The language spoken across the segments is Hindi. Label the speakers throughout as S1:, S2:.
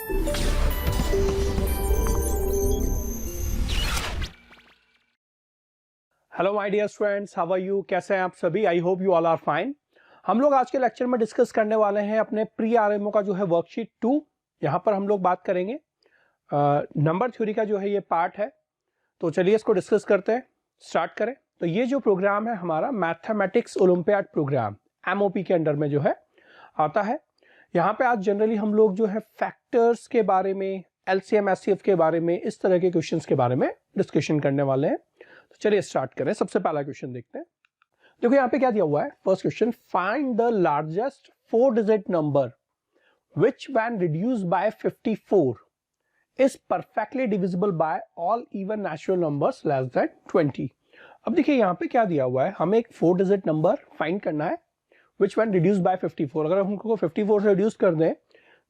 S1: Hello my dear students, how are you? कैसे हैं आप सभी? I hope you all are fine. हम लोग आज के लेक्चर में डिस्कस करने वाले हैं अपने प्री आरएमओ का जो है वर्कशीट 2। यहाँ पर हम लोग बात करेंगे नंबर थ्योरी का जो है ये पार्ट है। तो चलिए इसको डिस्कस करते हैं, स्टार्ट करें। तो ये जो प्रोग्राम है हमारा मैथमेटिक्स ओलंपियाड प्रोग्राम MOP के अंडर में जो है आता है। यहाँ पे आज जनरली हम लोग जो है फैक्टर्स के बारे में, LCM SCF के बारे में, इस तरह के क्वेश्चंस के बारे में डिस्कशन करने वाले हैं। तो चलिए स्टार्ट करें। सबसे पहला क्वेश्चन देखते हैं। देखो यहाँ पे क्या दिया हुआ है। First question, find the largest 4 digit number which when reduced by 54 is perfectly divisible by all even natural numbers less than 20। अब देखिए यहाँ पे क्या दिया हुआ है, हमें एक 4 डिजिट नंबर फाइंड करना है which when reduced by 54। अगर हम उनको 54 से रिड्यूस कर दें,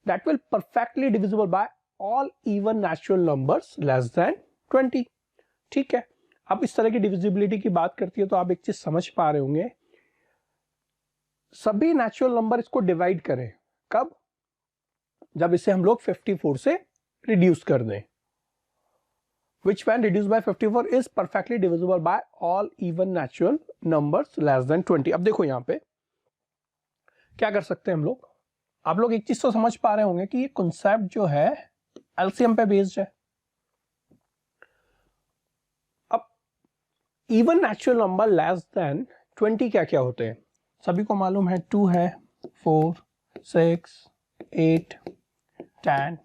S1: that will perfectly divisible by all even natural numbers less than 20। ठीक है, अब इस तरह की डिविजिबिलिटी की बात करती है तो आप एक चीज समझ पा रहे होंगे, सभी नेचुरल नंबर इसको डिवाइड करें कब? जब इसे हम लोग 54 से रिड्यूस कर दें। Which when reduced by 54 is perfectly divisible by all even natural numbers less than 20। अब देखो यहाँ पे क्या कर सकते हैं हम लोग। आप लोग एक चीज तो समझ पा रहे होंगे कि ये कॉन्सेप्ट जो है एलसीएम पे बेस्ड है। Even natural number less than 20 क्या क्या होते हैं सभी को मालूम है। 2 है, 4, 6, 8, 10,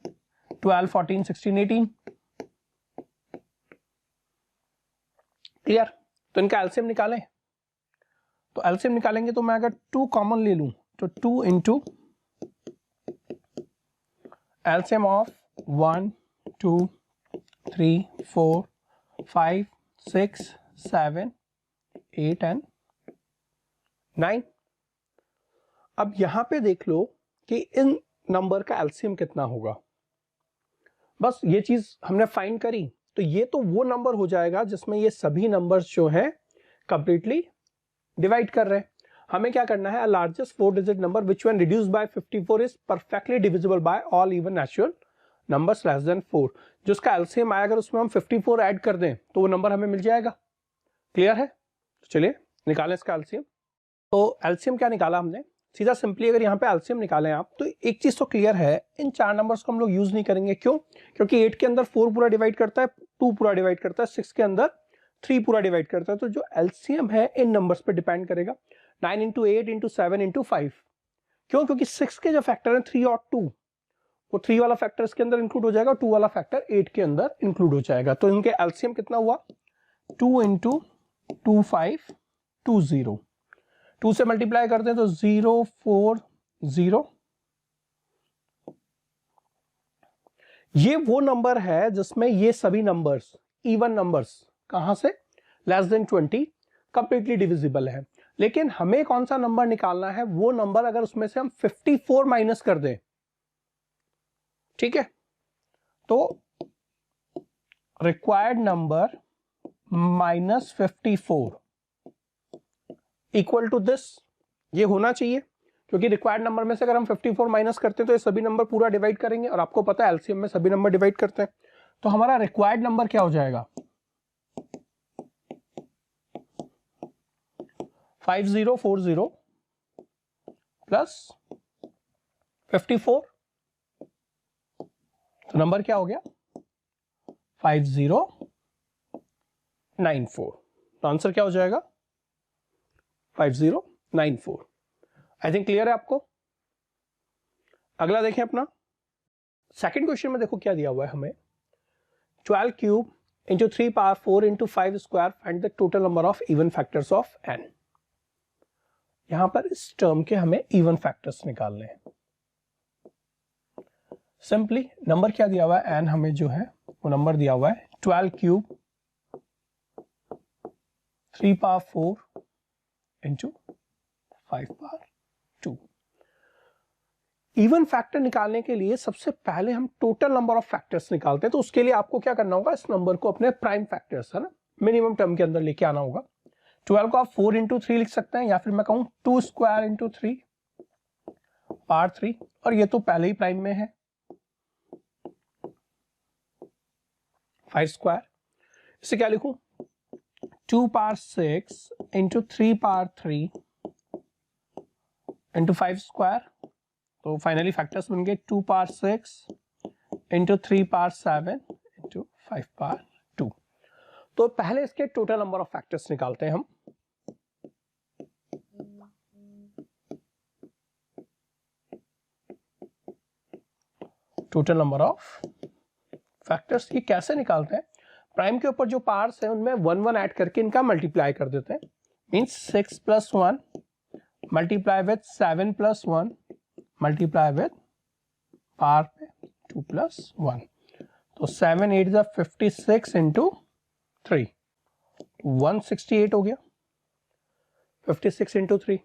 S1: 12, 14, 16, 18। क्लियर? तो इनका एलसीएम निकालें। तो एलसीएम निकालेंगे तो मैं अगर 2 कॉमन ले लूं तो 2 इंटू एलसीएम ऑफ 1, 2, 3, 4, 5, 6, 7, 8 एंड 9। अब यहां पे देख लो कि इन नंबर का एलसीएम कितना होगा। बस ये चीज हमने फाइंड करी तो ये तो वो नंबर हो जाएगा जिसमें ये सभी नंबर्स जो है कंप्लीटली डिवाइड कर रहे हैं। हमें क्या करना है, largest 4 digit number which when reduced by 54 is perfectly divisible by all even natural numbers less than 4। जो उसका एलसीएम आया, अगर उसमें हम 54 ऐड कर दें तो वो नंबर हमें मिल जाएगा। क्लियर है? तो चलिए निकालें इसका एलसीएम। तो एलसीएम क्या निकाला हमने, सीधा सिंपली अगर यहाँ पे एलसीएम निकालें आप तो एक चीज तो क्लियर है, इन 4 नंबर्स को हम लोग यूज नहीं करेंगे। क्यों? क्योंकि 8 के अंदर 4 पूरा डिवाइड करता है, 2 पूरा डिवाइड करता है, 6 के अंदर 3 पूरा डिवाइड करता है। तो जो एलसीएम है इन नंबर्स पे डिपेंड करेगा। 9 इंटू 8 इंटू 7 इंटू 5। क्यों? क्योंकि 6 के जो फैक्टर है 3 और 2, वो 3 वाला फैक्टर इसके अंदर इंक्लूड हो जाएगा, 2 वाला फैक्टर 8 के अंदर इंक्लूड हो जाएगा। तो इनके एलसीएम कितना हुआ, 2 इंटू 2, 5, 2, 0। 2 से मल्टीप्लाई करते हैं तो 0, 4, 0। ये वो नंबर है जिसमें ये सभी नंबर्स, इवन नंबर्स, कहां से, लेस देन 20, कंप्लीटली डिविजिबल है। लेकिन हमें कौन सा नंबर निकालना है, वो नंबर अगर उसमें से हम 54 माइनस कर दें, ठीक है, तो required number minus 54 equal to this, ये होना चाहिए। क्योंकि रिक्वायर्ड नंबर में से अगर हम 54 माइनस करते हैं तो ये सभी नंबर पूरा डिवाइड करेंगे, और आपको पता है एलसीएम में सभी नंबर डिवाइड करते हैं। तो हमारा रिक्वायर्ड नंबर क्या हो जाएगा, 5040 प्लस 54। तो नंबर क्या हो गया, 5094। तो आंसर क्या हो जाएगा, 5094। आई थिंक क्लियर है आपको। अगला देखें अपना सेकंड क्वेश्चन में। देखो क्या दिया हुआ है हमें, 12 cube into 3 power 4 into 5 square find the total number of even factors of n। यहां पर इस टर्म के हमें इवन फैक्टर्स निकालने हैं। सिंपली नंबर क्या दिया हुआ है, n हमें जो है वो नंबर दिया हुआ है 12 cube 3 power 4 into 5 power 2। Even factor निकालने के लिए सबसे पहले हम टोटल नंबर ऑफ फैक्टर्स निकालते हैं। तो उसके लिए आपको क्या करना होगा, इस नंबर को अपने प्राइम फैक्टर्स, है ना, मिनिमम टर्म के अंदर लेके आना होगा। 12 को आप 4 इंटू 3 लिख सकते हैं, या फिर मैं कहूं 2 स्क्वायर इंटू 3 पावर 3, और ये तो पहले ही प्राइम में है। 5 स्क्वायर, इसे क्या लिखूं 2 power 6 into 3 power 3 into 5 square, तो फाइनली फैक्टर्स बन गए 2 power 6 into 3 power 7 into 5 power 2। तो पहले इसके टोटल नंबर ऑफ फैक्टर्स निकालते हैं हम। टोटल नंबर ऑफ फैक्टर्स ये कैसे निकालते हैं, प्राइम के ऊपर जो पार्ट्स हैं उनमें 1 1 ऐड करके इनका मल्टीप्लाई कर देते हैं। Means 6 + 1 multiply with 7 + 1 multiply with power पे 2 + 1, तो 7 8 = 56 इंटू 3 168 हो गया 56 इंटू 3।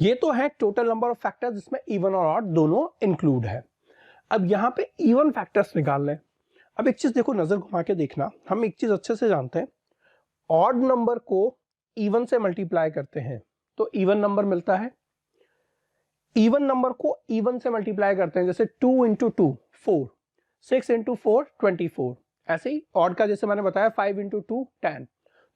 S1: ये तो है टोटल नंबर ऑफ फैक्टर्स जिसमें इवन और ऑड दोनों इंक्लूड है। अब यहां पे इवन फैक्टर्स निकाल लें। अब एक चीज देखो, नजर घुमा के देखना, हम एक चीज अच्छे से जानते हैं, ऑड नंबर को इवन से मल्टीप्लाई करते हैं तो इवन नंबर मिलता है, इवन नंबर को इवन से मल्टीप्लाई करते हैं जैसे 2 × 2 4, 6 × 4 24, ऐसे ही ऑड का जैसे मैंने बताया 5 × 2 10,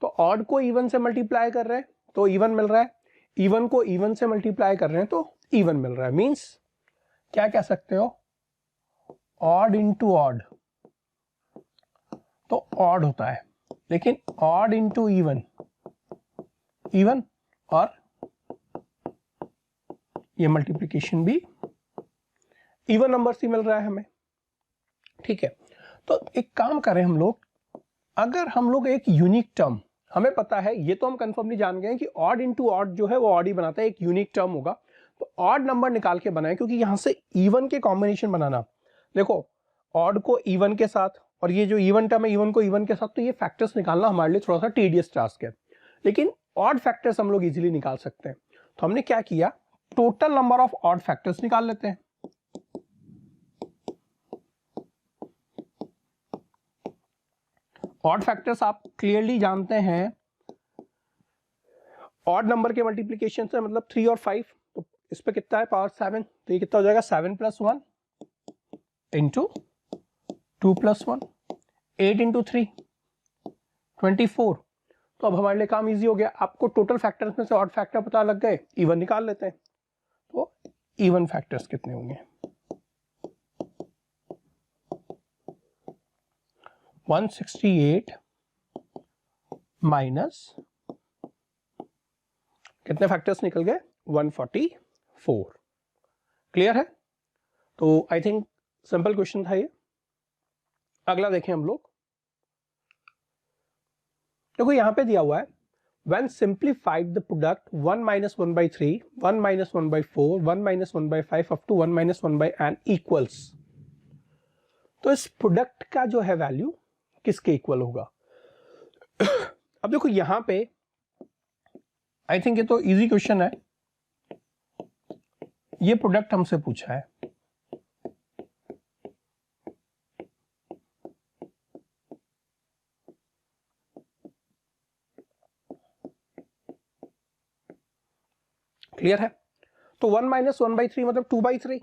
S1: तो ऑड को इवन से मल्टीप्लाई कर रहे हैं तो इवन मिल रहा है, इवन को इवन से मल्टीप्लाई कर रहे हैं तो इवन मिल रहा है। मींस क्या कह सकते हो, ऑड इंटू ऑड तो ऑड होता है, लेकिन ऑड इंटू इवन इवन, और ये मल्टीप्लिकेशन भी इवन नंबर से मिल रहा है हमें। ठीक है, तो एक काम करें हम लोग, अगर हम लोग एक यूनिक टर्म, हमें पता है ये तो हम कंफर्मली जान गए कि ऑड इंटू ऑड जो है वो ऑड ही बनाता है, एक यूनिक टर्म होगा, तो ऑड नंबर निकाल के बनाए, क्योंकि यहां से इवन के कॉम्बिनेशन बनाना, देखो ऑड को इवन के साथ और ये जो इवन टर्म है इवन को इवन के साथ, तो ये फैक्टर्स निकालना हमारे लिए थोड़ा सा टीडियस टास्क है, लेकिन ऑड फैक्टर्स हम लोग इजीली निकाल सकते हैं। तो हमने क्या किया, total number of odd factors निकाल लेते हैं। ऑड फैक्टर्स आप क्लियरली जानते हैं, ऑड नंबर के मल्टीप्लिकेशन से मतलब 3 और 5, तो इस पे कितना है पावर 7, तो ये कितना हो जाएगा 7 + 1 इंटू 2 + 1, 8 × 3 24। तो अब हमारे लिए काम इजी हो गया, आपको टोटल फैक्टर्स में से ऑड फैक्टर पता लग गए, इवन निकाल लेते हैं। तो इवन फैक्टर्स कितने होंगे, 168 माइनस कितने फैक्टर्स निकल गए 144। क्लियर है? तो आई थिंक सिंपल क्वेश्चन था ये। अगला देखें हम लोग, देखो यहां पे दिया हुआ है when simplified the product 1 - 1/3 1 - 1/4 1 - 1/5 up to 1 - 1/n equals, तो इस प्रोडक्ट का जो है वैल्यू किसके इक्वल होगा। अब देखो यहां पे आई थिंक ये तो इजी क्वेश्चन है, ये प्रोडक्ट हमसे पूछा है, क्लियर है? तो 1 - 1/3 मतलब 2/3,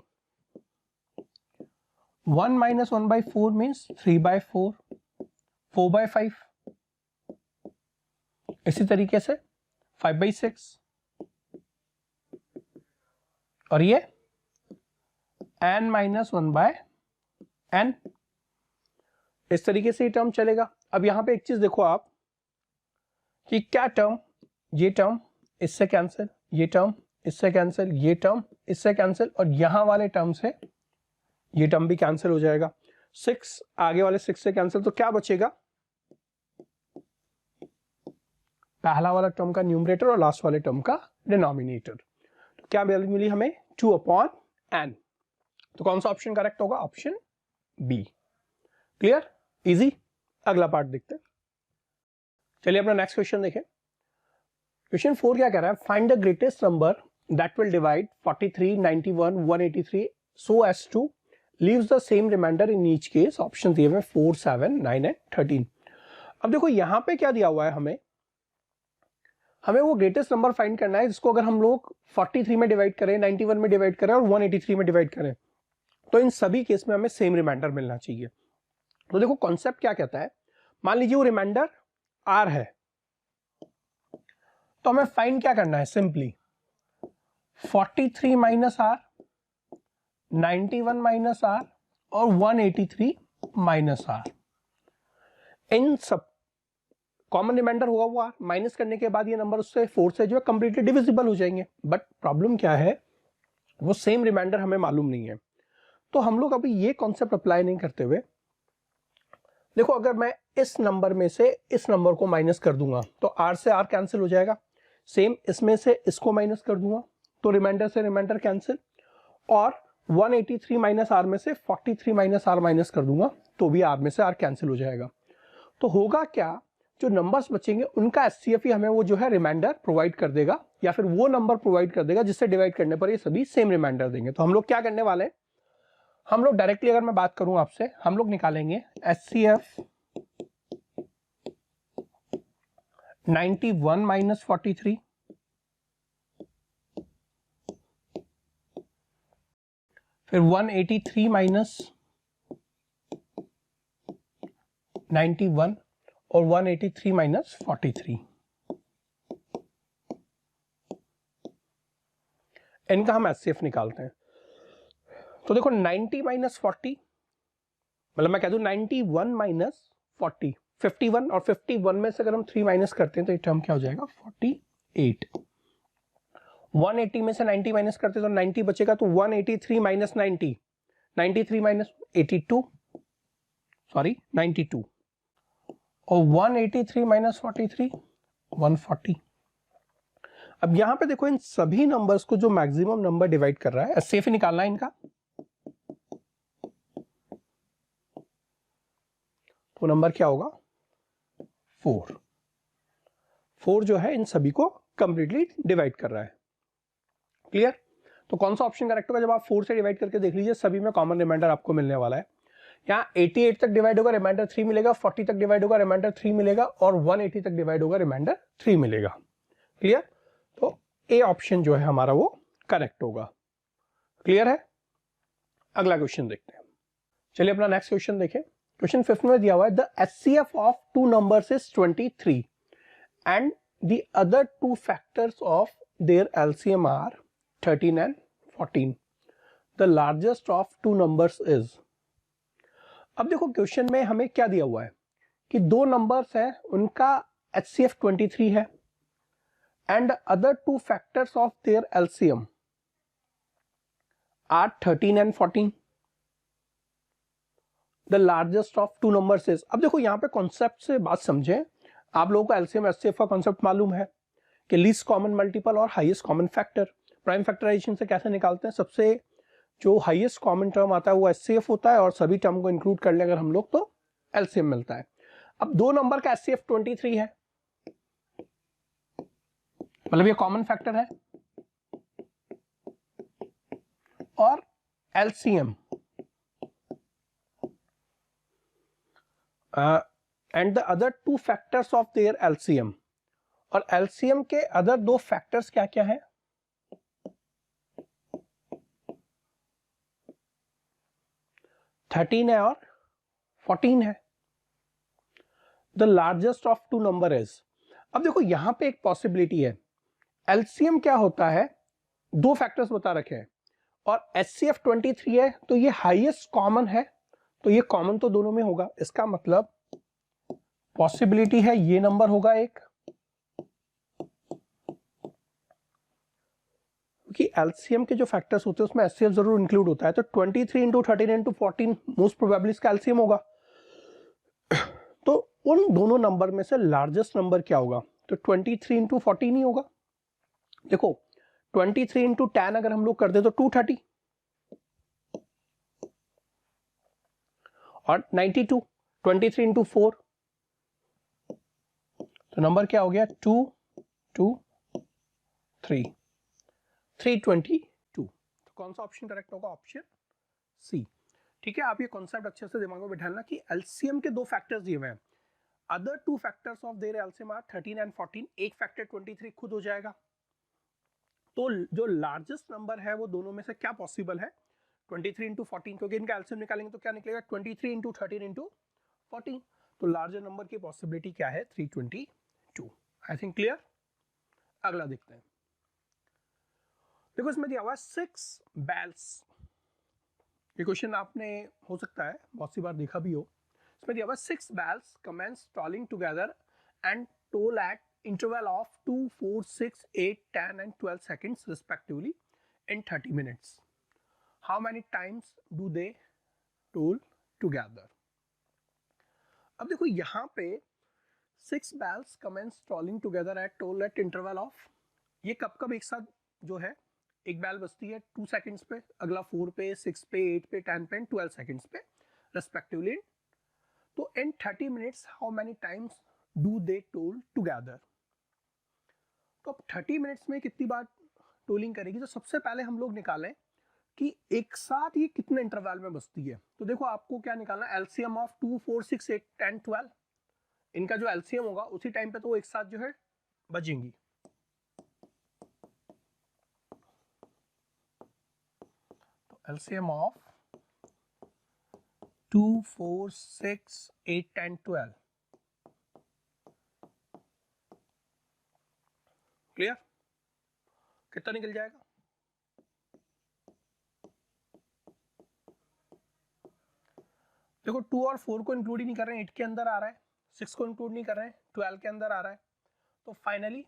S1: 1 - 1/4 मीन्स 3/4, 4/5, इसी तरीके से 5/6, और ये n - 1/n, इस तरीके से ये टर्म चलेगा। अब यहां पे एक चीज देखो आप कि क्या टर्म, ये टर्म इससे कैंसिल, ये टर्म इससे कैंसिल, ये टर्म इससे कैंसिल, और यहां वाले टर्म से ये टर्म भी कैंसिल हो जाएगा, 6 आगे वाले 6 से कैंसिल, तो क्या बचेगा, पहला वाला टर्म का न्यूमरेटर और लास्ट वाले टर्म का डिनोमिनेटर। तो क्या वैल्यू मिली हमें 2/n, तो कौन सा ऑप्शन करेक्ट होगा, ऑप्शन बी। Clear, easy. अगला पार्ट देखते हैं, चलिए अपना नेक्स्ट क्वेश्चन देखें। क्वेश्चन 4 क्या कह रहा है, find the greatest number that will divide 43 91 183 so as to leaves the same remainder in each case। Option दिए हुए 4 7 9 एंड 13। अब देखो यहां पे क्या दिया हुआ है, हमें वो ग्रेटेस्ट नंबर फाइंड करना है जिसको अगर हम लोग 43 में डिवाइड करें, 91 में डिवाइड करें और 183 में डिवाइड करें, तो इन सभी केस में हमें सेम रिमाइंडर मिलना चाहिए। तो देखो कॉन्सेप्ट क्या कहता है, मान लीजिए वो रिमाइंडर r है, तो हमें फाइंड क्या करना है, simply 43 minus r, 91 minus r और 183 माइनस r। इन सब कॉमन रिमाइंडर होगा वो r, माइनस करने के बाद ये नंबर उससे 4 से जो है कंप्लीटली डिविजिबल हो जाएंगे। बट प्रॉब्लम क्या है, वो सेम रिमाइंडर हमें मालूम नहीं है। तो हम लोग अभी ये कॉन्सेप्ट अप्लाई नहीं करते हुए, देखो अगर मैं इस नंबर में से इस नंबर को माइनस कर दूंगा तो r से r कैंसिल हो जाएगा, सेम इसमें से इसको माइनस कर दूंगा तो रिमाइंडर से रिमाइंडर कैंसिल, और 183 माइनस r में से 43 माइनस r माइनस कर दूंगा तो भी r में से r कैंसिल हो जाएगा। तो होगा क्या, जो नंबर्स बचेंगे उनका एचसीएफ ही हमें वो जो है रिमाइंडर प्रोवाइड कर देगा, या फिर वो नंबर प्रोवाइड कर देगा जिससे डिवाइड करने पर ये सभी सेम रिमाइंडर देंगे। तो हम लोग क्या करने वाले हैं, हम लोग डायरेक्टली अगर मैं बात करूं आपसे, हम लोग निकालेंगे एचसीएफ 91 माइनस 43, फिर 183 माइनस 91 और 183 माइनस 43, इनका हम एचसीएफ निकालते हैं। तो देखो 90 माइनस 40, मतलब मैं कह दूं 91 माइनस 40, 51, और 51 में से अगर हम 3 माइनस करते हैं तो ये टर्म क्या हो जाएगा 48। 180 में से 90 माइनस करते हैं तो 90 बचेगा, तो 183 माइनस 90, 93 माइनस 82, सॉरी 92, और 183 माइनस 43 140। अब यहां पे देखो इन सभी नंबर्स को जो मैक्सिमम नंबर डिवाइड कर रहा है, एचसीएफ निकालना है इनका, तो नंबर क्या होगा 4। 4 जो है इन सभी को कंप्लीटली डिवाइड कर रहा है। क्लियर? तो कौन सा ऑप्शन करेक्ट होगा, जब आप 4 से डिवाइड करके देख लीजिए सभी में कॉमन रिमाइंडर आपको मिलने वाला है। यहाँ 88 तक डिवाइड होगा, रिमाइंडर 3 मिलेगा, 40 तक डिवाइड होगा, रिमाइंडर 3 मिलेगा, और 180 तक डिवाइड होगा, रिमाइंडर 3 मिलेगा। क्लियर? तो ए ऑप्शन जो है हमारा वो करेक्ट होगा। क्लियर है? अगला क्वेश्चन देखते हैं। चलिए अपना नेक्स्ट क्वेश्चन देखें। क्वेश्चन 5 में दिया हुआ है the HCF of two numbers is 23 and the other two factors of their LCM are 13 and 14। The largest of two numbers is. अब देखो क्वेश्चन में हमें क्या दिया हुआ है कि दो नंबर्स हैं, उनका एचसीएफ 23 है and other two factors of their LCM are 13 and 14। The largest of two numbers is. अब देखो यहां पे कॉन्सेप्ट से बात समझें, आप लोगों को एलसीएम एचसीएफ का कॉन्सेप्ट मालूम है कि लीस्ट कॉमन मल्टीपल और highest common factor. Prime factorization से कैसे निकालते हैं, सबसे जो हाईएस्ट कॉमन टर्म आता है वो एचसीएफ होता है, और सभी टर्म को इंक्लूड कर लें अगर हम लोग तो एलसीएम मिलता है। अब दो नंबर का एचसीएफ 23 है, मतलब ये कॉमन फैक्टर है, और LCM and the other two factors of their LCM, और एलसीएम के अदर दो फैक्टर्स क्या क्या है, 13 है और 14 है। The largest of two number is. अब देखो यहां पे एक पॉसिबिलिटी है, एलसीएम क्या होता है, दो फैक्टर्स बता रखे हैं, और एचसीएफ 23 है तो ये हाईएस्ट कॉमन है, तो ये कॉमन तो दोनों में होगा। इसका मतलब पॉसिबिलिटी है ये नंबर होगा एक, कि एलसीएम के जो फैक्टर्स होते हैं उसमें एचसीएफ जरूर इंक्लूड होता है, तो 23 इंटू 13 इंटू 14 मोस्ट प्रोबेबली इसका एलसीएम होगा। तो उन दोनों नंबर में से लार्जेस्ट नंबर क्या होगा, तो 23 इंटू 14 ही होगा। देखो 23 इंटू 10 अगर हम लोग कर दे तो 230, और 92 23 इंटू 4, तो नंबर क्या हो गया 2 2 3 322। तो कौन सा ऑप्शन करेक्ट होगा, ऑप्शन सी। ठीक है, आप ये कॉन्सेप्ट अच्छे से दिमाग में बिठाना कि एलसीएम के दो फैक्टर्स दिए हुए हैं, other two factors of their LCM are 13 and 14, एक फैक्टर 23 खुद हो जाएगा। तो जो लार्जेस्ट नंबर है वो दोनों में से क्या पॉसिबल है, 23 इंटू 14, क्योंकि इनका एलसीएम निकालेंगे तो क्या निकलेगा 23 इंटू 13 इंटू 14। तो लार्जर नंबर की पॉसिबिलिटी क्या है? 322। I think clear. अगला देखते हैं। देखो इसमें दिया हुआ है 6 bells। ये क्वेश्चन आपने हो सकता है बहुत सी बार देखा भी हो। इसमें दिया हुआ 6 bells commence tolling together and toll at interval of 2, 4, 6, 8, 10 and 12 seconds respectively in 30 minutes. How many times do they toll together? अब देखो यहाँ पे 6 bells commence tolling together at toll at interval of, ये कब कब एक साथ जो है एक बैल बजती है 2 सेकंड्स पे, अगला 4 पे, 6 पे, 8 पे, 10 पे, 12 सेकंड्स पे रेस्पेक्टिवली। तो इन 30 minutes how many times do they toll together? तो अब 30 मिनट्स में कितनी बार टोलिंग करेगी? तो सबसे पहले हम लोग निकालें कि एक साथ ये कितने इंटरवल में बजती है। तो देखो आपको क्या निकालना है? LCM of 2, 4, 6, 8, 10, 12। इनका जो एलसीएम होगा उसी टाइम पे तो वो एक साथ जो है बजेंगी। LCM of 2, 4, 6, 8, 10, 12। क्लियर? कितना निकल जाएगा? देखो 2 और 4 को इंक्लूड ही नहीं कर रहे हैं, 8 के अंदर आ रहा है, 6 को इंक्लूड नहीं कर रहे हैं, 12 के अंदर आ रहा है। तो फाइनली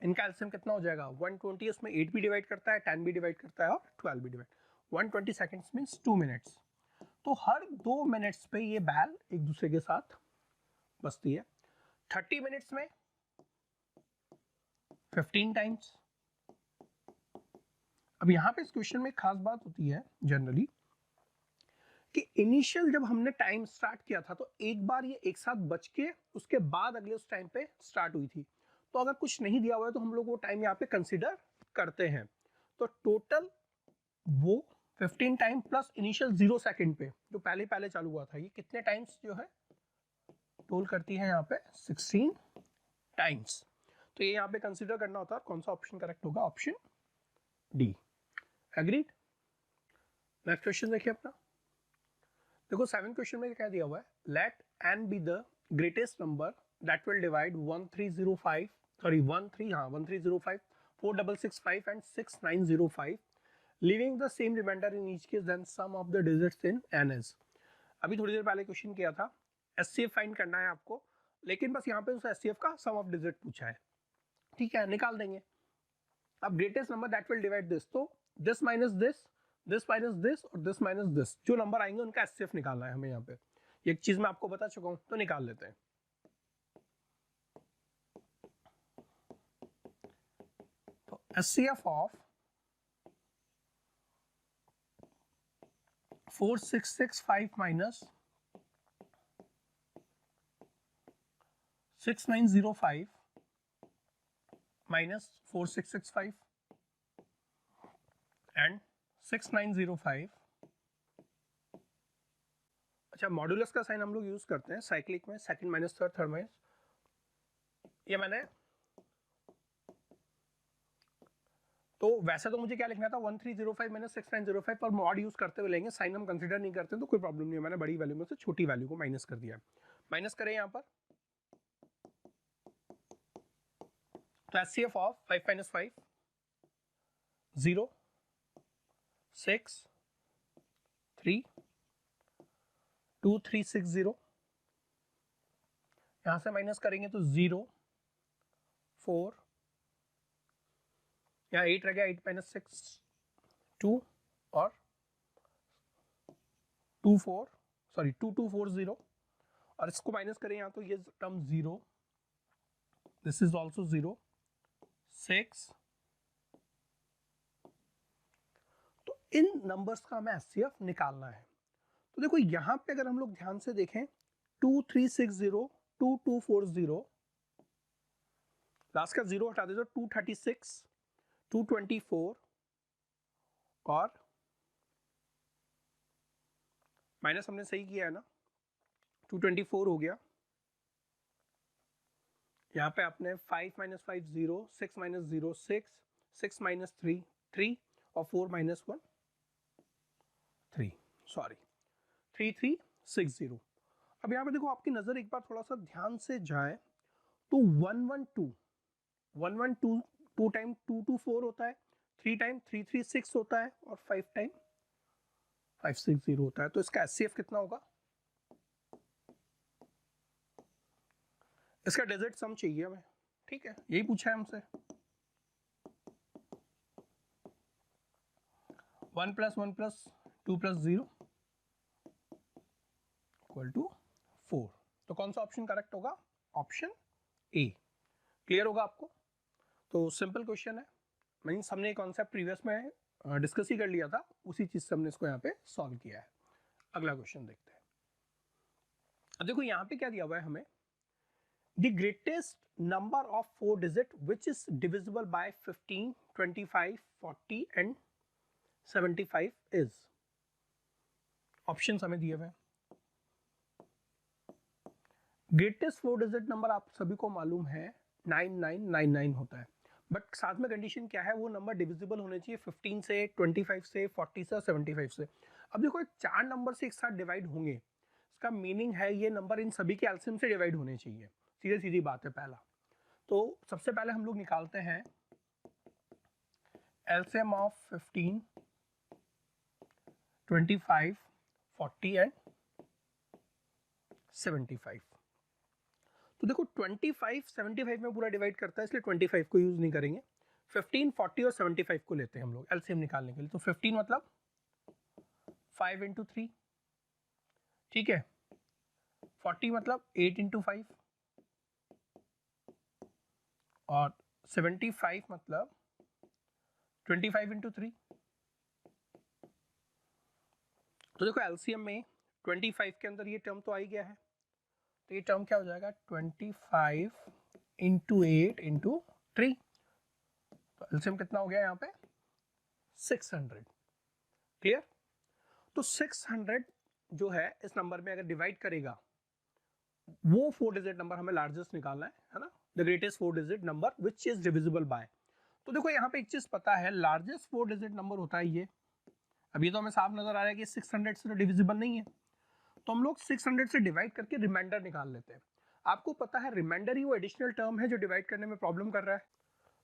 S1: इनका एलसीएम कितना हो जाएगा? 120। उसमें 8 भी डिवाइड करता है, 10 भी डिवाइड करता है और 12 भी डिवाइड। 120 seconds means 2 minutes. तो हर 2 मिनट्स पे ये बैल एक दूसरे के साथ बजती है। 30 मिनट्स में 15 टाइम्स। अब यहाँ पे इस क्वेश्चन में खास बात होती है जनरली कि इनिशियल जब हमने टाइम स्टार्ट किया था तो एक बार ये एक साथ बच के उसके बाद अगले उस टाइम पे स्टार्ट हुई थी। तो अगर कुछ नहीं दिया हुआ है तो हम लोग वो टाइम यहाँ पे कंसिडर करते हैं। तो टोटल वो 15 टाइम प्लस इनिशियल 0 सेकंड पे जो पहले चालू हुआ था, ये कितने टाइम्स जो है टोल करती है? यहाँ पे 16 टाइम्स। तो ये यहाँ पे कंसिडर करना होता है। कौन सा ऑप्शन करेक्ट होगा? Option D. Agreed. Next question देखिए अपना। देखो 7 क्वेश्चन में क्या दिया हुआ है? Let n be the greatest number that will divide 1305 1305 4665 and 6905 leaving the same remainder in each case then sum of the digits in n is। अभी थोड़ी देर पहले क्वेश्चन किया था, एचसीएफ फाइंड करना है आपको, लेकिन बस यहाँ पे उस एचसीएफ का सम ऑफ डिजिट पूछा है। ठीक है, निकाल देंगे। अब greatest number that will divide this, तो दिस माइनस दिस और दिस माइनस दिस, जो नंबर आएंगे उनका एचसीएफ निकालना है हमें। यहाँ पे एक चीज मैं आपको बता चुका हूं, तो निकाल लेते हैं। तो HCF of 4665 minus 6905 minus 4665 and 6905। अच्छा, मॉड्यूलस का साइन हम लोग यूज करते हैं साइक्लिक में, second minus third, third minus. ये मैंने तो वैसे तो मुझे क्या लिखना था 1305 माइनस 6905, पर मॉड यूज करते हुए लेंगे, साइन हम कंसीडर नहीं करते तो कोई प्रॉब्लम नहीं है। मैंने बड़ी वैल्यू में से छोटी वैल्यू को माइनस कर दिया। माइनस करें यहाँ पर, तो एचसीएफ ऑफ 5 माइनस 5 0 6 3 2 3 6 0, यहां से माइनस करेंगे तो 0 4, यहाँ 8 रह गया, 8 माइनस 6 2 और 2 2 4 0, और इसको माइनस करें यहाँ तो ये टर्म 0, दिस इज ऑल्सो 0 6। तो इन नंबर्स का हमें एचसीएफ निकालना है। तो देखो यहाँ पे अगर हम लोग ध्यान से देखें 2360 2240, लास्ट का 0 हटा दे तो 236 224 और माइनस हमने सही किया है ना, 224 हो गया। यहाँ पे आपने 5 माइनस 5 0, 6 माइनस 0 6, 6 माइनस 3 3 और 4 माइनस 1 3, सॉरी 3360। अब यहाँ पे देखो आपकी नजर एक बार थोड़ा सा ध्यान से जाए तो 112 2 टाइम 224 होता है, 3 टाइम 336 होता है और 5 टाइम 560 होता है। तो इसका एचसीएफ कितना होगा? इसका डिजिट सम चाहिए हमें, ठीक है, यही पूछा है हमसे। 1 + 1 + 2 + 0 = 4। तो कौन सा ऑप्शन करेक्ट होगा? Option A. क्लियर होगा आपको? तो सिंपल क्वेश्चन है, मीन्स हमने कॉन्सेप्ट प्रीवियस में डिस्कस ही कर लिया था, उसी चीज से हमने इसको यहाँ पे सॉल्व किया है। अगला क्वेश्चन देखते हैं। अब देखो यहाँ पे क्या दिया हुआ है हमें, the greatest number of 4 digit which is divisible by 15, 25, 40 and 75 is. Option हमें दिए हुए हैं। ग्रेटेस्ट 4 डिजिट नंबर आप सभी को मालूम है 9999 होता है, बट साथ में कंडीशन क्या है, वो नंबर डिविजिबल होने चाहिए 15 से, 25 से, 40 से और 75 से। अब देखो 4 नंबर से एक साथ डिवाइड होंगे, इसका मीनिंग है ये नंबर इन सभी के एलसीएम से डिवाइड होने चाहिए। सीधी सीधी बात है। पहला तो सबसे पहले हम लोग निकालते हैं एलसीएम ऑफ 15, 25, 40 एंड 75। तो देखो 25 75 में पूरा डिवाइड करता है, इसलिए 25 को यूज नहीं करेंगे। 15, 40 और 75 को लेते हैं हम लोग एलसीएम निकालने के लिए। तो 15 मतलब 5 × 3, ठीक है। 40 मतलब 8 × 5 और 75 मतलब 25 × 3। तो देखो एलसीएम में 25 के अंदर ये टर्म तो आ ही गया है, तो ये टर्म क्या हो जाएगा 25 × 8 × 3। तो एलसीएम कितना हो गया यहाँ पे 600। क्लियर? तो 600 जो है इस नंबर में अगर डिवाइड करेगा, वो 4 डिजिट नंबर हमें लार्जेस्ट निकालना है ना, the greatest 4 digit number which is divisible by. तो देखो यहाँ पे एक चीज पता है, लार्जेस्ट 4 डिजिट नंबर होता है ये। अभी तो हमें साफ नजर आ रहा है कि 600 से तो डिविजिबल नहीं है, तो हम लोग 600 से डिवाइड करके रिमाइंडर निकाल लेते हैं। आपको पता है रिमाइंडर ही वो एडिशनल टर्म है जो डिवाइड करने में प्रॉब्लम कर रहा है।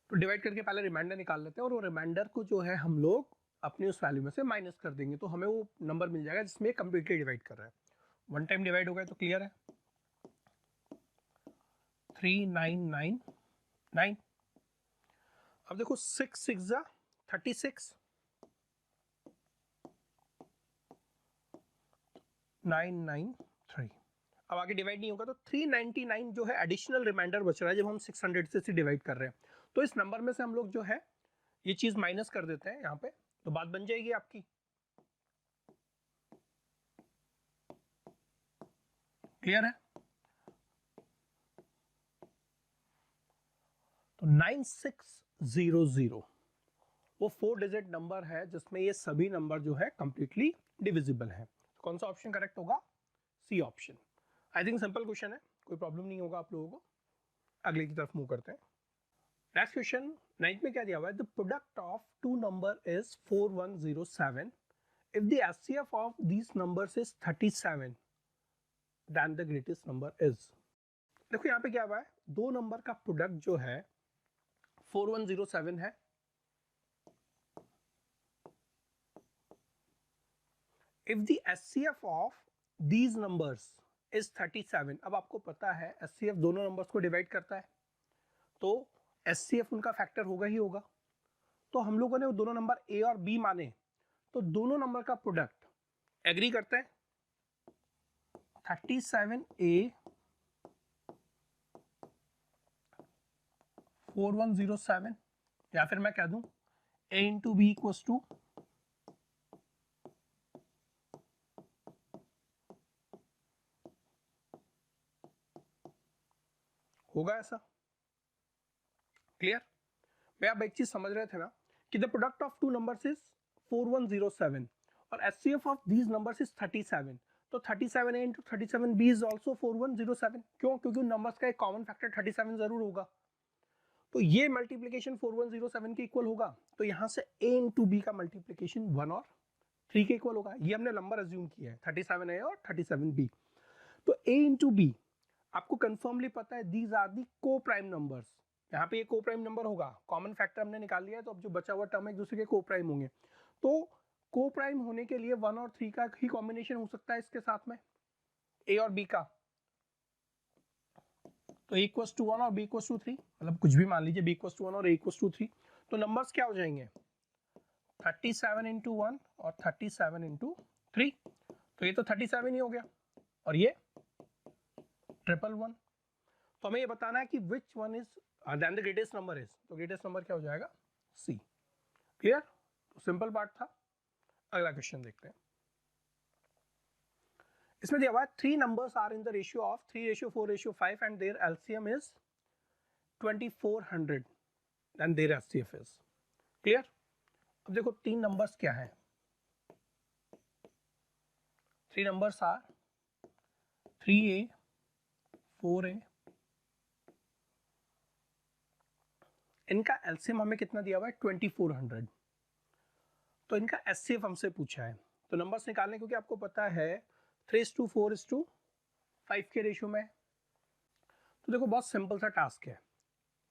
S1: तो डिवाइड करके पहले रिमाइंडर निकाल लेते हैं और वो रिमाइंडर को जो है हम लोग अपनी उस वैल्यू में से माइनस कर देंगे, तो हमें वो नंबर मिल जाएगा जिसमें कंप्लीटली डिवाइड कर रहा है। वन टाइम डिवाइड हो गया तो क्लियर है, 3999। अब देखो 6 6 जा 36, 993। अब आगे डिवाइड नहीं होगा तो 399 जो है एडिशनल रिमाइंडर बच रहा है जब हम 600 से डिवाइड कर रहे हैं। तो इस नंबर में से हम लोग जो है ये चीज माइनस कर देते हैं यहाँ पे, तो बात बन जाएगी आपकी। क्लियर है? तो 9600 वो 4 डिजिट नंबर है जिसमें ये सभी नंबर जो है कंप्लीटली डिविजिबल है। तो कौन सा ऑप्शन करेक्ट होगा? C option. I think simple question है, कोई प्रॉब्लम नहीं होगा आप लोगों को। अगले की तरफ मूव करते हैं। नेक्स्ट क्वेश्चन 9th में क्या दिया हुआ है, the product of two number is 4107 if the HCF of these numbers is 37 then the greatest number is. देखो यहाँ पे क्या हुआ है, दो नंबर का प्रोडक्ट जो है 4107 है, if the HCF of these numbers is 37। अब आपको पता है एचसीएफ दोनों नंबर्स को डिवाइड करता है, तो एचसीएफ उनका फैक्टर होगा ही होगा। तो हम लोगों ने वो दोनों नंबर ए और बी माने, तो दोनों नंबर का प्रोडक्ट एग्री करते हैं 37A 4107, या फिर मैं कह दूं A × B = होगा ऐसा। क्लियर? भाई आप एक चीज समझ रहे थे ना कि the product of two numbers is 4107 और HCF of these numbers is 37, तो 37A × 37B इज ऑल्सो 4107। क्यों? क्योंकि उन नंबर्स का एक कॉमन फैक्टर 37 जरूर होगा, तो ये मल्टीप्लीकेशन 4107 के इक्वल होगा। तो यहां से A × B का मल्टीप्लीकेशन 1 और 3 के इक्वल होगा। ये हमने नंबर अज्यूम किया है 37A और 37B। तो a इंटू बी आपको कंफर्मली पता है दीज आर दी को प्राइम नंबर्स। यहाँ पे ये को प्राइम नंबर होगा, कॉमन फैक्टर हमने निकाल लिया है, तो अब जो बचा हुआ टर्म एक दूसरे के को प्राइम होंगे। तो को प्राइम होने के लिए 1 और 3 का ही कॉम्बिनेशन हो सकता है इसके साथ में, a और b का। तो a इक्वल्स टू 1 और b इक्वल्स टू 3, मतलब कुछ भी मान लीजिए, b इक्वल्स टू 1 और a इक्वल्स टू 3। तो नंबर्स क्या हो जाएंगे 37 इंटू 1 और 37 इंटू 3। तो ये तो 37 ही हो गया और ये 111। तो हमें ये बताना है कि which one is then the greatest number is, तो ग्रेटेस्ट नंबर क्या हो जाएगा सी। क्लियर? तो सिंपल पार्ट था। अगला क्वेश्चन देखते हैं। इसमें दिया हुआ है 3 numbers are in the ratio of 3:4:5 and their LCM is 2400 and their HCF is. Clear? अब देखो 3 नंबर्स क्या है। 3 नंबर्स आर 3a 4a, इनका एलसीएम हमें कितना दिया हुआ है 2400। तो इनका एचसीएफ हमसे पूछा है, तो नंबर्स निकालने क्योंकि आपको पता है 3:4:5 के रेशियो में। तो देखो बहुत सिंपल सा टास्क है,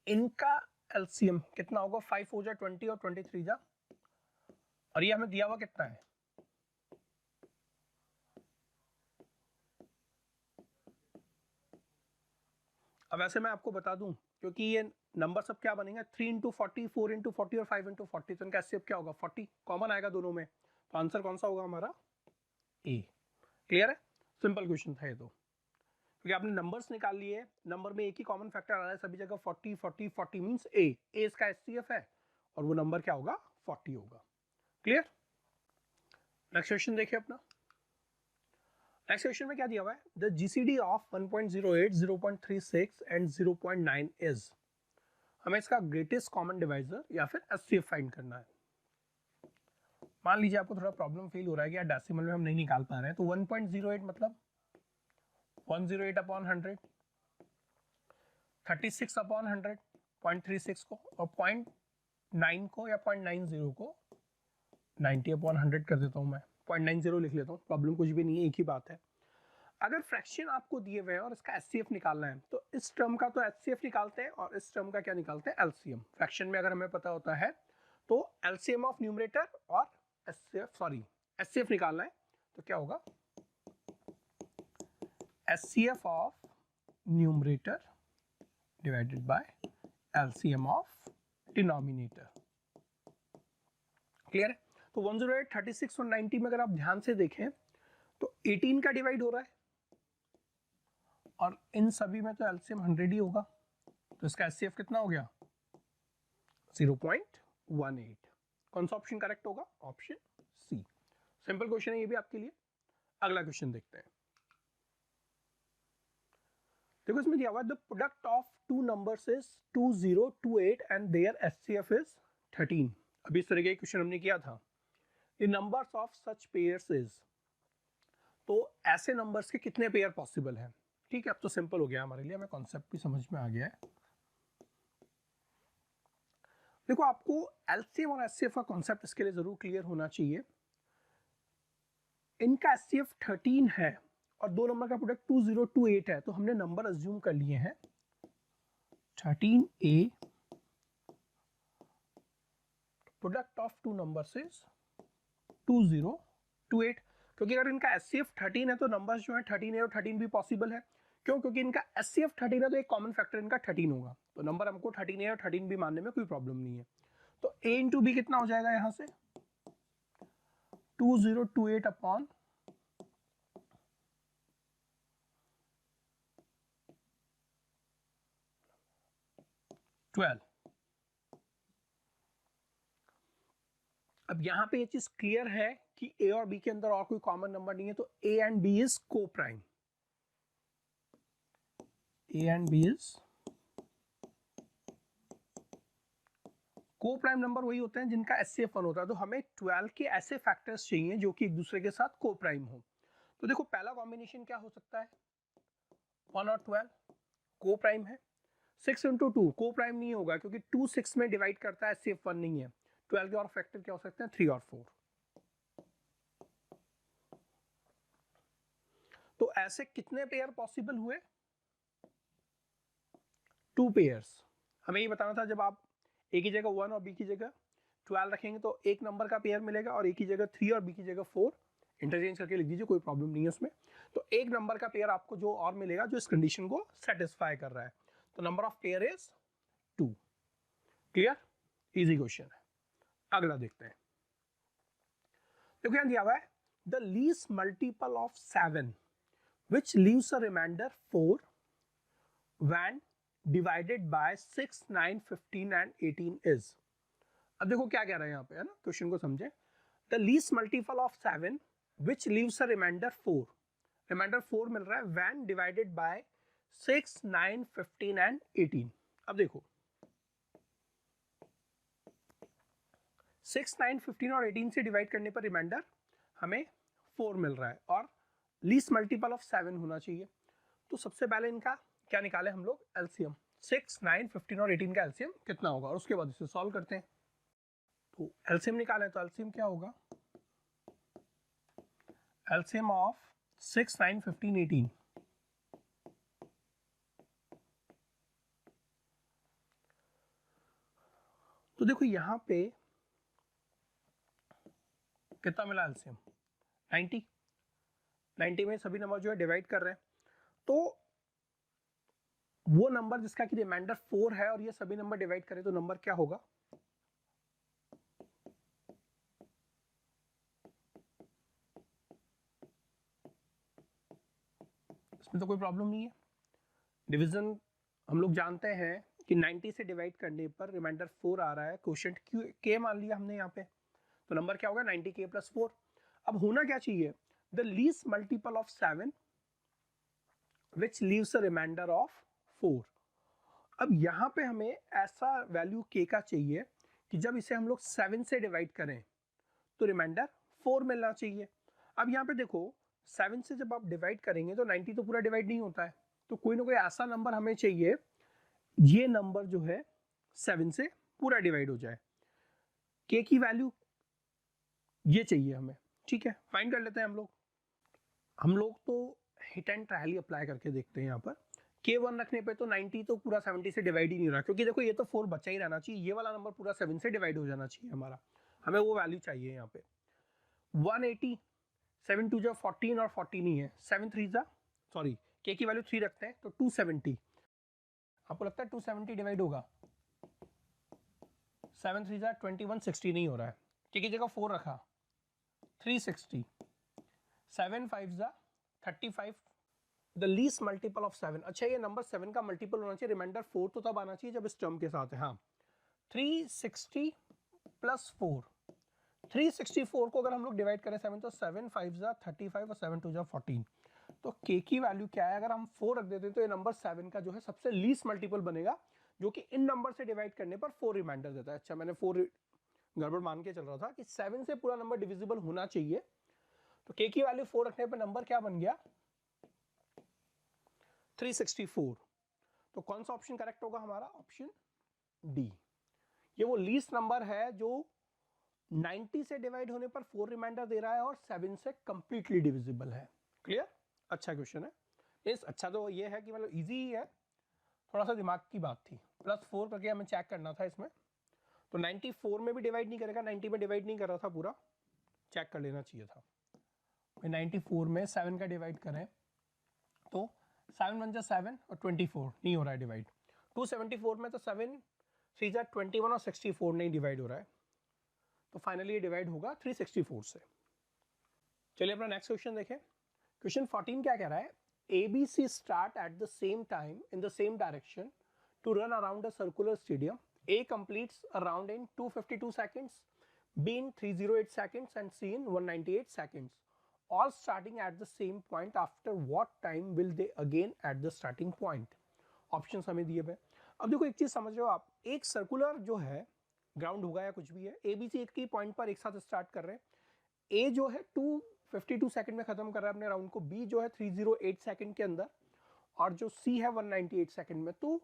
S1: इनका एलसीएम कितना होगा 5 हो जा 20 और 23 जा, और ये हमें दिया हुआ कितना है अब ऐसे मैं आपको बता दूं, क्योंकि ये नंबर सब क्या बनेंगे 3 इंटू 40, 4 इंटू 40 और 5 इंटू 40, तो इनका एचसीएफ क्या होगा 40, कॉमन आएगा दोनों में। तो आंसर कौन सा होगा हमारा ए। क्लियर है? सिंपल क्वेश्चन था ये तो, क्योंकि आपने नंबर्स निकाल लिए, नंबर में एक ही कॉमन फैक्टर आ रहा है सभी जगह 40 40 40 मींस ए इसका एचसीएफ है और वो नंबर क्या होगा 40 होगा। क्लियर? नेक्स्ट क्वेश्चन देखिए अपना। नेक्स्ट क्वेश्चन में क्या दिया हुआ है the GCD of 1.08 0.36 and 0.9 is. हमें इसका ग्रेटेस्ट कॉमन डिवाइजर या फिर एचसीएफ फाइंड करना है। मान लीजिए आपको थोड़ा प्रॉब्लम फील हो रहा है कि यार डेसिमल में हम नहीं निकाल पा रहे हैं, तो 1.08 मतलब 108 अपॉन 100, 36 अपॉन 100 0.36 को, और 0.9 को या 0.90 को 90 अपॉन 100 कर देता हूं मैं, 0.90 लिख लेता हूं, प्रॉब्लम कुछ भी नहीं है, एक ही बात है। अगर फ्रैक्शन आपको दिए हुए हैं और इसका एचसीएफ निकालना है, तो इस टर्म का तो एचसीएफ निकालते हैं और इस टर्म का क्या निकालते हैं एलसीएम। फ्रैक्शन में अगर हमें पता होता है तो एलसीएम ऑफ न्यूमरेटर और एचसीएफ निकालना है, तो क्या होगा HCF of numerator divided by LCM of denominator. Clear है? तो 108, 36 और 90 में अगर आप ध्यान से देखें तो 18 का डिवाइड हो रहा है और इन सभी में तो एलसीएम 100 ही होगा, तो इसका एचसीएफ कितना हो गया 0.18। कौन सा ऑप्शन करेक्ट होगा ऑप्शन सी। सिंपल क्वेश्चन है ये भी आपके लिए। अगला क्वेश्चन देखते हैं। देखो इसमें दिया हुआ है the product of two numbers is 2028 and their HCF is 13। अभी इस तरह का क्वेश्चन हमने किया था। The numbers of such pairs is, तो ऐसे नंबर्स के कितने पेयर पॉसिबल हैं। ठीक है, अब तो सिंपल हो गया हमारे लिए, हमें कॉन्सेप्ट भी समझ में आ गया है। देखो आपको एलसीएम और एचसीएफ का कॉन्सेप्ट इसके लिए जरूर क्लियर होना चाहिए। इनका एचसीएफ 13 है और दो नंबर का प्रोडक्ट 2028 है, तो हमने नंबर अज्यूम कर लिए हैं 13a, product of two numbers is 2028। क्योंकि अगर इनका एचसीएफ 13 है तो नंबर्स जो है 13a और 13 भी पॉसिबल है। क्यों? क्योंकि इनका एचसीएफ 13 है तो एक कॉमन फैक्टर इनका 13 होगा, तो नंबर हमको 13a और 13 भी मानने में कोई प्रॉब्लम नहीं है। तो a इंटू बी कितना हो जाएगा यहां से 2028 अपॉन 12। अब यहां पे ये चीज क्लियर है कि a और b के अंदर और कोई कॉमन नंबर नहीं है, तो a एंड b इज को prime. a and b is को प्राइम नंबर वही होते हैं जिनका एचसीएफ 1 होता है। तो हमें 12 के ऐसे फैक्टर्स चाहिए जो कि एक दूसरे के साथ को प्राइम हो। तो देखो पहला कॉम्बिनेशन क्या हो सकता है 1 और 12 को प्राइम है। 6 इंटू 2 को प्राइम नहीं होगा क्योंकि 2 6 में डिवाइड करता है, एचसीएफ 1 नहीं है। 12 के और फैक्टर क्या हो सकते हैं 3 और 4। तो ऐसे कितने पेयर पॉसिबल हुए? 2 पेयर्स। हमें ये बताना था जब आप ए की जगह 1 और बी की जगह 12 रखेंगे तो एक नंबर का पेयर मिलेगा, और ए की जगह 3 और बी की जगह 4 इंटरचेंज करके लिख दीजिए, कोई प्रॉब्लम नहीं है उसमें। तो एक नंबर का पेयर आपको जो और मिलेगा जो इस कंडीशन को सेटिस्फाई कर रहा है। तो number of pair is 2। Clear? Easy question है। अगला देखते हैं। देखो यहां दिया हुआ है the least multiple of 7 which leaves a remainder 4 when divided by 6, 9, 15 and 18 is। अब देखो क्या कह रहे हैं यहाँ पे, है ना, क्वेश्चन को समझे। The least multiple of 7 which leaves a remainder 4, remainder 4 मिल रहा है when divided by 6, 9, 15 and 18। अब देखो 6, 9, 15 और 18 से डिवाइड करने पर रिमाइंडर हमें 4 मिल रहा है और लीस्ट मल्टीपल ऑफ 7 होना चाहिए। तो सबसे पहले इनका क्या निकाले हम लोग? एलसीएम। 6, 9, 15 और 18 का एलसीएम कितना होगा, और उसके बाद इसे सॉल्व करते हैं। तो एलसीएम निकालें तो एलसीएम क्या होगा? LCM of 6, 9, 15, 18। तो देखो यहां पे कितना मिला एलसीएम? 90। 90 में सभी नंबर जो है डिवाइड कर रहे हैं, तो वो नंबर जिसका कि रिमाइंडर 4 है और ये सभी नंबर डिवाइड करें तो नंबर क्या होगा? इसमें तो कोई प्रॉब्लम नहीं है। डिवीजन हम लोग जानते हैं कि 90 से डिवाइड करने पर रिमाइंडर 4 आ रहा है, क्वोशिएंट के मान लिया हमने यहाँ पे, तो नंबर क्या होगा? 90k + 4। अब होना क्या चाहिए? The least multiple of 7 which leaves a remainder of 4। अब यहां पे हमें ऐसा वैल्यू k का चाहिए कि जब इसे हम लोग 7 से डिवाइड करें तो रिमाइंडर 4 मिलना चाहिए। अब यहाँ पे देखो 7 से जब आप डिवाइड करेंगे तो 90 तो पूरा डिवाइड नहीं होता है, तो कोई ना कोई ऐसा नंबर हमें चाहिए, ये नंबर जो है 7 से पूरा डिवाइड हो जाए। k की वैल्यू ये चाहिए हमें, ठीक है, फाइंड कर लेते हैं हम लोग तो hit and trial he apply करके देखते हैं। यहाँ पर k1 रखने पे तो 90 तो पूरा 70 से डिवाइड ही नहीं हो रहा, क्योंकि देखो ये तो 4 बचा ही रहना चाहिए, ये वाला नंबर पूरा 7 से डिवाइड हो जाना चाहिए हमारा, हमें वो वैल्यू चाहिए यहाँ पे 180। 7 2 जा 14 और 40 नहीं है, 7 3 जा सॉरी k की वैल्यू 3 रखते हैं तो 270। आपको लगता है 270 डिवाइड होगा? 7 3 जा 2160 नहीं हो रहा है, k की जगह 4 रखा 360। 7 5 जा 35। द लीस्ट मल्टीपल ऑफ 7, अच्छा ये नंबर 7 का मल्टीपल होना चाहिए, रिमाइंडर 4 तो तब आना चाहिए जब इस टर्म के साथ है। हाँ 360 + 4, 364 को अगर हम लोग डिवाइड करें 7 तो 7 5 जा 35 और 7 2 जा 14। तो k की वैल्यू क्या है? अगर हम 4 रख देते हैं तो ये नंबर 7 का जो है सबसे लीस्ट मल्टीपल बनेगा, जो कि इन नंबर से डिवाइड करने पर 4 रिमाइंडर देता है। अच्छा मैंने 4 गड़बड़ मान के चल रहा था कि 7 से पूरा नंबर डिविजिबल होना चाहिए, तो k की वैल्यू 4 रखने पर नंबर क्या बन गया? 364। तो कौन सा ऑप्शन करेक्ट होगा हमारा? Option D. ये वो लीस्ट नंबर है जो 90 से डिवाइड होने पर 4 रिमाइंडर दे रहा है और 7 से कंप्लीटली डिविजिबल है। क्लियर? अच्छा क्वेश्चन है। इस अच्छा तो ये है कि मतलब इजी ही है, थोड़ा सा दिमाग की बात थी। +4 करके हमें चेक करना था इसमें, तो 94 में भी डिवाइड नहीं करेगा, 90 में डिवाइड नहीं कर रहा था पूरा, चेक कर लेना चाहिए था। 94 में 7 का डिवाइड करें तो 7 1 जा 7 और 24 नहीं हो रहा है डिवाइड। 274 में तो 7 3 जा 21 और 64 नहीं डिवाइड हो रहा है, तो फाइनली ये डिवाइड होगा 364 से। चलिए अपना नेक्स्ट क्वेश्चन देखें। क्वेश्चन 14 क्या कह रहा है? ABC start at the same time in the same direction to run around a circular stadium. A completes a round in 252 seconds, B in 308 seconds and C in 198 seconds. All starting at the same point. After what time will they again at the starting point? Options हमें दिए हुए। अब देखो एक चीज समझ रहे हो आप, एक सर्कुलर जो है ग्राउंड होगा या कुछ भी है, ABC एक ही पॉइंट पर एक साथ स्टार्ट कर रहे हैं। A जो है 252 सेकंड में खत्म कर रहा है अपने राउंड को, B जो है 308 सेकंड के अंदर, और जो C है 198 सेकंड में। तो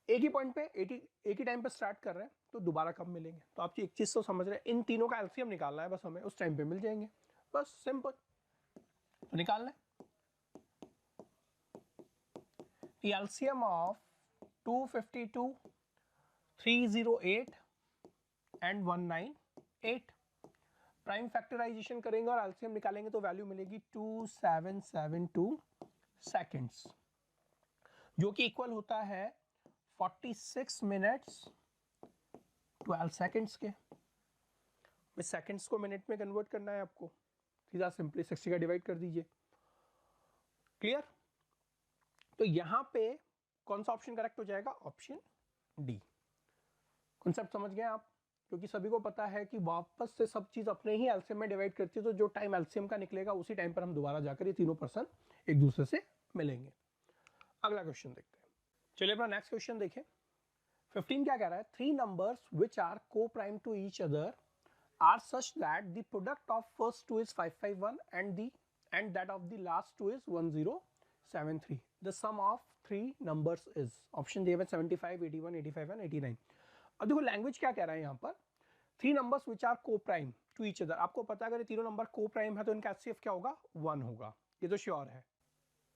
S1: एक ही पॉइंट पे एक ही टाइम पे स्टार्ट कर रहे हैं, तो दोबारा कब मिलेंगे? तो आप एक चीज तो समझ रहे हैं, इन तीनों का एलसीएम निकालना है, बस हमें उस टाइम पे मिल जाएंगे, बस सिंपल। तो निकालना है the LCM of 252, 308 and 198. Prime factorisation करेंगे और एलसीएम निकालेंगे तो वैल्यू मिलेगी 2772 सेकेंड्स, जो कि इक्वल होता है 46 मिनट्स 12 सेकेंड्स के। सेकेंड्स को मिनट में कन्वर्ट करना है आपको, सीधा सिंपली 60 का डिवाइड कर दीजिए। क्लियर? तो यहां पे कौन सा ऑप्शन करेक्ट हो जाएगा? Option D. कॉन्सेप्ट समझ गए आप? क्योंकि सभी को पता है कि वापस से सब चीज अपने ही एलसीएम में डिवाइड करती है, तो जो टाइम एलसीएम का निकलेगा उसी टाइम पर हम दोबारा जाकर ये तीनों पर्सन एक दूसरे से मिलेंगे। अगला क्वेश्चन देखते हैं। चलिए अपना नेक्स्ट क्वेश्चन देखें। 15 क्या कह रहा है? 3 numbers which are co-prime to each other are such that the product of first two is 551 and that of the last two is 1073. The sum of 3 numbers is, option दिए हुए 75, 81, 85 and 89। अब देखो लैंग्वेज क्या कह रहा है यहाँ पर, 3 numbers which are co-prime to each other. आपको पता है अगर ये तीनों नंबर को प्राइम है तो इनका एचसीएफ क्या होगा? 1 होगा, ये तो श्योर है।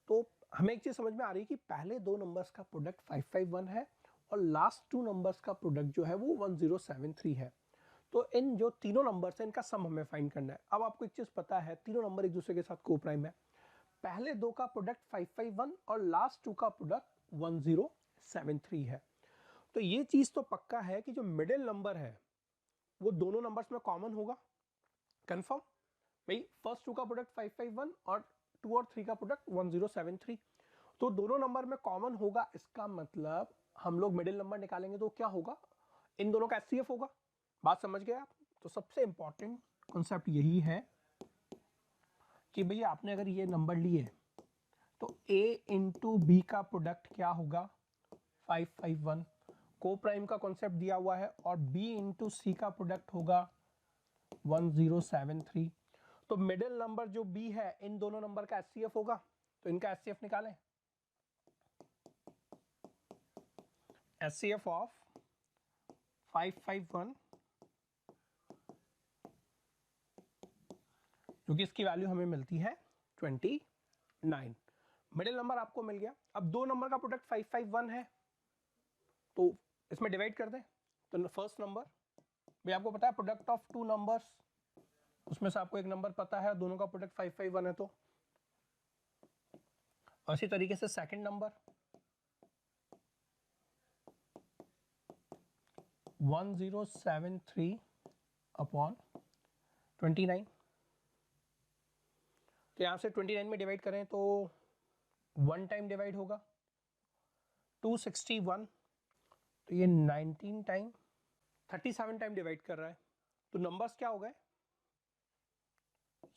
S1: तो हमें एक चीज समझ में आ रही है कि पहले दो नंबर्स का प्रोडक्ट 551 है और लास्ट 2 नंबर्स का प्रोडक्ट जो है वो 1073 है। तो इन जो तीनों नंबर्स हैं इनका सम हमें फाइंड करना है। अब आपको एक चीज पता है, तीनों नंबर एक दूसरे के साथ को प्राइम है। पहले दो का प्रोडक्ट 551 और लास्ट 2 का प्रोडक्ट 1073 है। तो ये चीज तो पक्का है कि जो मिडिल नंबर है वो दोनों नंबर्स में कॉमन होगा। कंफर्म? भाई फर्स्ट 2 का प्रोडक्ट 551 और 2 और 3 का प्रोडक्ट 1073, तो दोनों नंबर में कॉमन होगा। इसका मतलब हम लोग मिडिल नंबर निकालेंगे तो क्या होगा? इन दोनों का एचसीएफ होगा। बात समझ गए आप? तो सबसे इंपॉर्टेंट कॉन्सेप्ट यही है कि भैया आपने अगर ये नंबर लिए तो a इंटू बी का प्रोडक्ट क्या होगा? 551। को प्राइम का कॉन्सेप्ट दिया हुआ है और b इंटू सी का प्रोडक्ट होगा 1073। तो मिडिल नंबर जो b है इन दोनों नंबर का एचसीएफ होगा, तो इनका एचसीएफ निकालें। एचसीएफ ऑफ 551 जो कि इसकी वैल्यू हमें मिलती है 29। मिडिल नंबर आपको मिल गया। अब दो नंबर का प्रोडक्ट 551 है तो इसमें डिवाइड कर दें। तो फर्स्ट नंबर भाई आपको पता है प्रोडक्ट ऑफ 2 नंबर्स, उसमें से आपको एक नंबर पता है, दोनों का प्रोडक्ट 551 है। तो इसी तरीके से सेकंड नंबर 1073 अपॉन 29। तो यहां से 29 में डिवाइड करें तो 1 टाइम डिवाइड होगा 261, तो ये 19 टाइम 37 टाइम डिवाइड कर रहा है। तो नंबर्स क्या हो गए?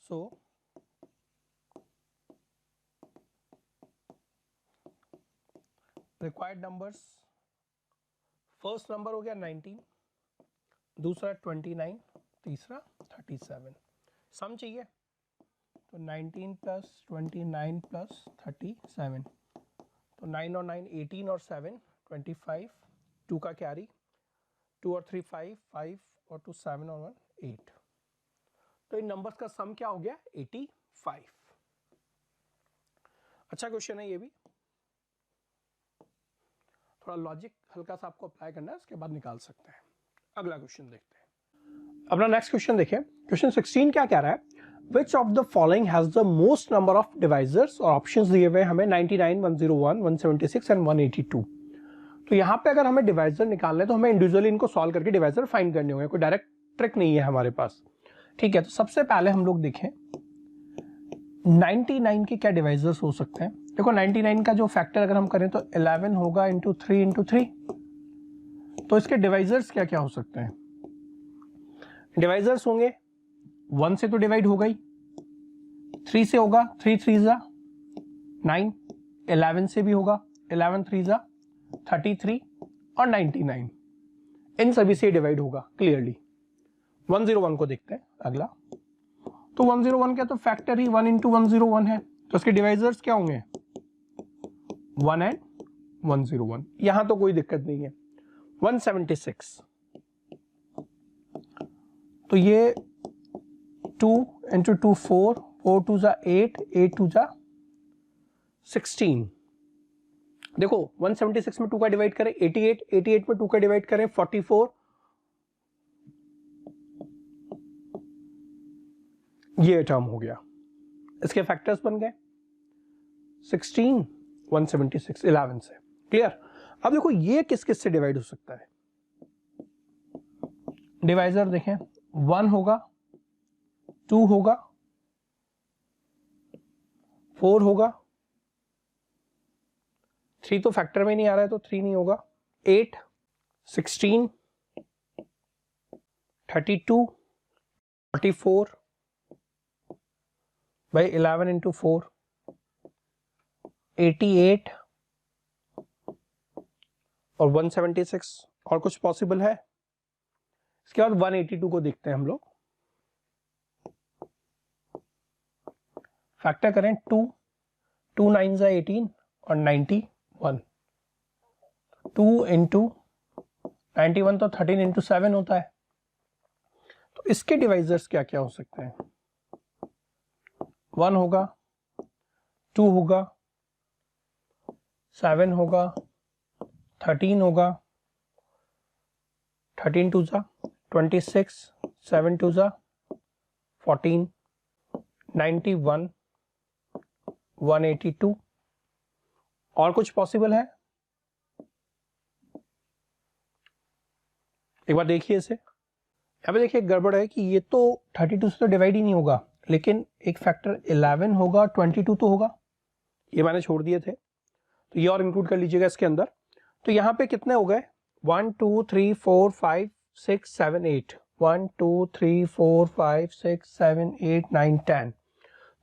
S1: So required numbers, first number हो गया 19, दूसरा 29, तीसरा 37। सम चाहिए तो 19 प्लस 29 प्लस 37, तो 9 और 9 18 और 7 25, 2 का कैरी, 2 और 3 5, 5 और 2 7 और 1 8। तो इन नंबर्स का सम क्या हो गया? 85। अच्छा क्वेश्चन है ये भी, थोड़ा लॉजिक हल्का सा आपको अप्लाई करना है, उसके बाद निकाल सकते हैं। अगला क्वेश्चन देखते हैं। अपना नेक्स्ट क्वेश्चन देखिए। क्वेश्चन 16 क्या कह रहा है? Which of the following has the most number of divisors? और ऑप्शंस दिए हुए हमें 99, 101, 176 एंड 182। तो यहाँ पे अगर हमें डिवाइजर निकालना है तो हमें इंडिविजुअली इनको सॉल्व करके डिवाइजर फाइंड करने होंगे, कोई डायरेक्ट ट्रिक नहीं है हमारे पास। ठीक है, तो सबसे पहले हम लोग देखें 99 के क्या डिवाइजर्स हो सकते हैं। देखो 99 का जो फैक्टर अगर हम करें तो 11 होगा इंटू 3 इंटू 3। तो इसके डिवाइजर्स क्या क्या हो सकते हैं? डिवाइजर्स होंगे 1 से तो डिवाइड हो गई, 3 से होगा 3 3 जा 9, 11 से भी होगा 11 3 जा 33 और 99, इन सभी से डिवाइड होगा क्लियरली। 101 को देखते हैं अगला। तो 101 क्या, तो फैक्टर ही 1 इंटू 101 है, तो इसके डिवाइजर्स क्या होंगे? 1 एंड 101। यहां तो कोई दिक्कत नहीं है। 176, तो ये 2 इंटू 2 4, 4 2 जा 8, 8 2 जा 16, देखो 176 में 2 का डिवाइड करें 88, 88 में 2 का डिवाइड करें 44, ये टर्म हो गया, इसके फैक्टर्स बन गए 16, 176, 11 से। क्लियर। अब देखो ये किस किस से डिवाइड हो सकता है, डिवाइजर देखें 1 होगा, 2 होगा, 4 होगा, 3 तो फैक्टर में नहीं आ रहा है तो 3 नहीं होगा, 8, 16, 32, 44 by 11 into 4, 88 और 176। और कुछ पॉसिबल है? इसके बाद 182 को देखते हैं हम लोग, फैक्टर करें 2, 2 9 जा 18 और 91, 2 इंटू 91 तो 13 इंटू 7 होता है। तो इसके डिवाइजर्स क्या क्या हो सकते हैं, 1 होगा, 2 होगा, 7 होगा, 13 होगा, 13 2 जा 26, 7 2 जा 14, 91, 182। और कुछ पॉसिबल है? एक बार देखिए इसे, यहाँ पे देखिए गड़बड़ है कि ये तो 32 से तो डिवाइड ही नहीं होगा, लेकिन एक फैक्टर 11 होगा, 22 तो होगा, ये मैंने छोड़ दिए थे, तो ये और इंक्लूड कर लीजिएगा इसके अंदर। तो यहाँ पे कितने हो गए, 1 2 3 4 5 6 7 8, 1 2 3 4 5 6 7 8 9 10।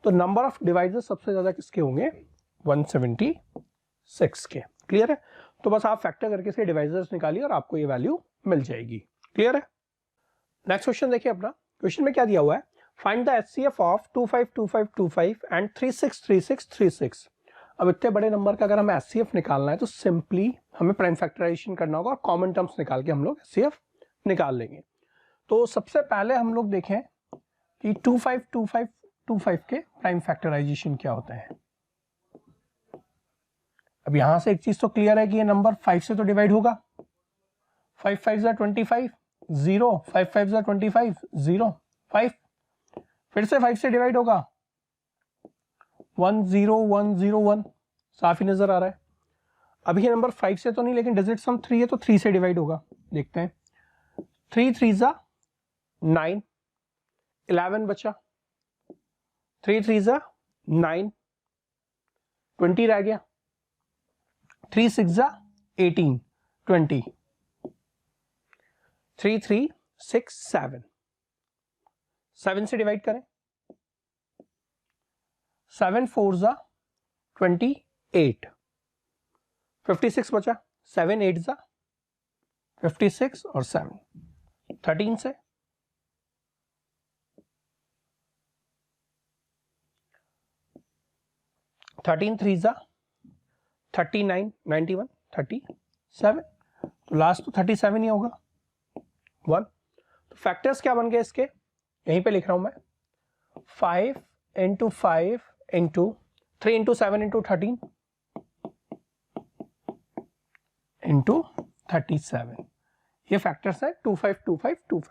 S1: तो नंबर ऑफ डिवाइजर्स सबसे ज्यादा किसके होंगे, 176 के। क्लियर है। तो बस आप फैक्टर करके इसके डिवाइजर्स निकालिए और आपको ये वैल्यू मिल जाएगी। क्लियर है। नेक्स्ट क्वेश्चन देखिए अपना, क्वेश्चन में क्या दिया हुआ है, find the HCF of 252525 and 363636। अब इतने बड़े नंबर का अगर हमें एचसीएफ निकालना है तो सिंपली हमें प्राइम फैक्टराइजेशन करना होगा और कॉमन टर्म्स निकाल के हम लोग एचसीएफ निकाल लेंगे। तो सबसे पहले हम लोग देखें कि 252525 के प्राइम फैक्टराइजेशन क्या होते हैं। अब यहां से एक चीज तो क्लियर है कि ये नंबर 5 से तो डिवाइड होगा, 5 5 जा 25, 0, 5 5 जा 25, 0, 5, फिर से 5 से डिवाइड होगा, 1 0 1 0 1, साफ ही नजर आ रहा है। अब ये नंबर 5 से तो नहीं, लेकिन डिजिट सम 3 है तो 3 से डिवाइड होगा। देखते हैं, 3 3 जा 9, 11 बचा, 3 3 जा 9, 20 रह गया, 3 6 जा 18, 20, 3 3 6 7, 7 से डिवाइड करें, 7 4 जा 28, 56 बचा, 7 8 जा 56 और 7, 13 से, 13 3 जा 39, 91, 37, तो लास्ट तो 37 ही होगा, 1। तो फैक्टर्स क्या बन गए इसके, यहीं पे लिख रहा हूं मैं, 5 into 5 into 3 into 7 into 13 into 37, ये फैक्टर्स है 252525।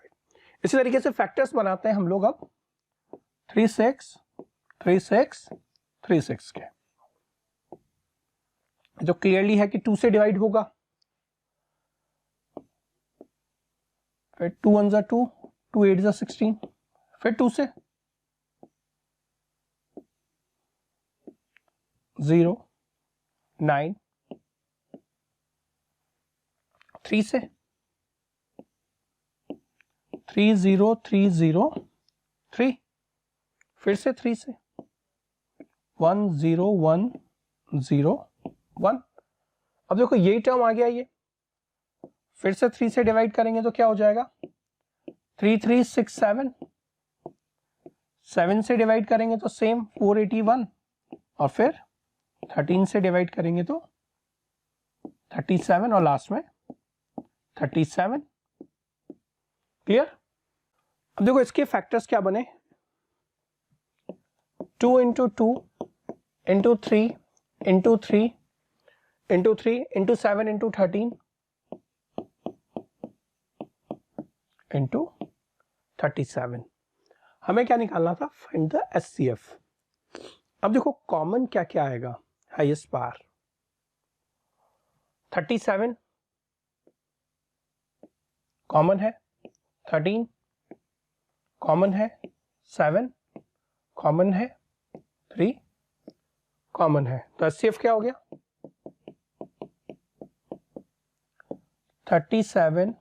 S1: इसी तरीके से फैक्टर्स बनाते हैं हम लोग अब 36 36 36 के, जो क्लियरली है कि 2 से डिवाइड होगा, फिर 2 1 जा 2, 2 8 जा 16, फिर 2 से 0 9, 3 से 3 0 3 0 3, फिर से 3 से 1 0 1 0 1। अब देखो यही टर्म आ गया, ये फिर से 3 से डिवाइड करेंगे तो क्या हो जाएगा, 3 3 6 7, 7 से डिवाइड करेंगे तो सेम 481, और फिर 13 से डिवाइड करेंगे तो 37 और लास्ट में 37। क्लियर। अब देखो इसके फैक्टर्स क्या बने, 2 into 2 into 3 into 3 into 3 into 7 into 13 into 37। हमें क्या निकालना था? Find the HCF। अब देखो कॉमन क्या क्या आएगा, हाईएस्ट पावर 37 कॉमन है, 13 कॉमन है, 7 कॉमन है, 3 कॉमन है। तो HCF क्या हो गया? 37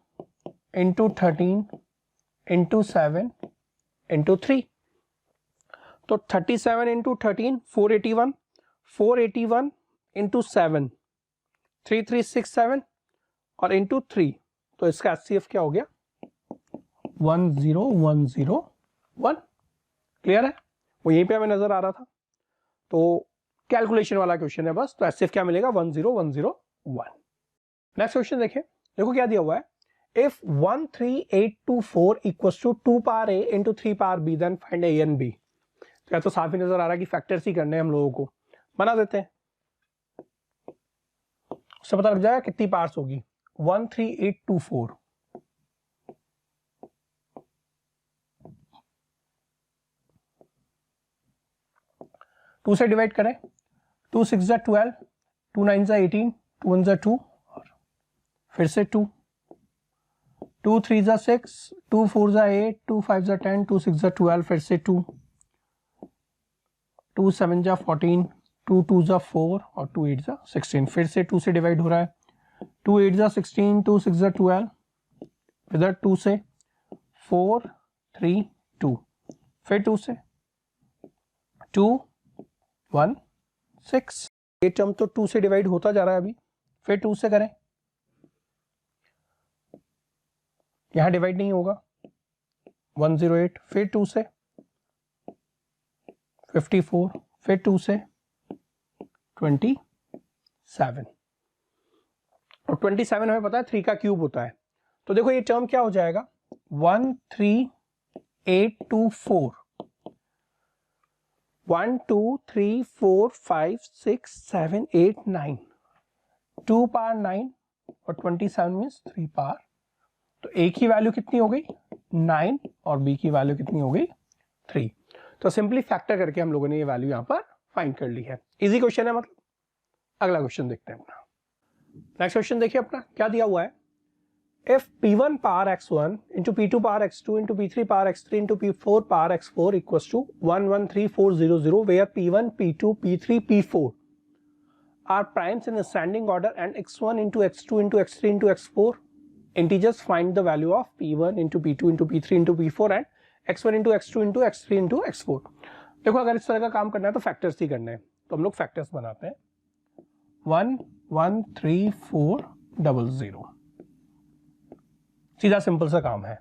S1: इंटू 13 इंटू 7 इंटू 3। तो 37 इंटू 13 481, 481 इंटू 7 3367 और इंटू 3। तो इसका HCF क्या हो गया? 10101। क्लियर है? वो यहीं पे हमें नजर आ रहा था, तो कैलकुलेशन वाला क्वेश्चन है बस। तो HCF क्या मिलेगा? 10101। नेक्स्ट क्वेश्चन देखिए, देखो क्या दिया हुआ है, if 13824 equals to 2 power a into 3 power b then find a and b। तो या तो साफ ही नजर आ रहा है कि फैक्टर्स ही करने हैं हम लोगों को, बना देते हैं, उससे पता लग जाएगा कितनी पार्ट्स होगी। 13824 2 से डिवाइड करें, 2 6 जा 12, 2 9 जा 18, 2 1 जा 2 और फिर से 2, 2 3 जा 6, 2 4 जा 8, 2 5 जा 10, 2 6 जा 12, फिर से 2, 2 7 जा 14, 2 2 जा 4 और 2 8 जा 16। फिर से 2 से डिवाइड हो रहा है, 2 8 जा 16, 2 6 जा 12, इधर 2 से 4 3 2, फिर 2 से 2 1 6। ये टर्म तो 2 से डिवाइड होता जा रहा है अभी, फिर 2 से करें, यहां डिवाइड नहीं होगा, 108, फिर 2 से 54, फिर 2 से 27 और 27 हमें पता है 3 का क्यूब होता है। तो देखो ये टर्म क्या हो जाएगा, 13824, 1 2 3 4 5 6 7 8 9, 2 पावर 9 और 27 मीन्स 3 पावर। तो ए की वैल्यू कितनी हो गई? 9 और बी की वैल्यू कितनी हो गई? 3। तो सिंपली फैक्टर करके हम लोगों ने ये वैल्यू यहां पर फाइंड कर ली है। इजी क्वेश्चन है मतलब। अगला क्वेश्चन देखते हैं अपना। नेक्स्ट क्वेश्चन देखिए अपना क्या दिया हुआ है, if p1 power x1 into p2 power x2 into p3 power x3 into p4 power x4 equals to 113400, where p1 p2 p3 p4 are primes in ascending order and x1 into x2 into x3 into x4 integers, find the value of p1 into p2 into p3 into p4 and x1 into x2 into x3 into x4। देखो अगर इस तरह का काम करना है तो फैक्टर्स ही करने हैं, तो हम लोग फैक्टर्स बनाते हैं। 113400, सीधा सिंपल सा काम है।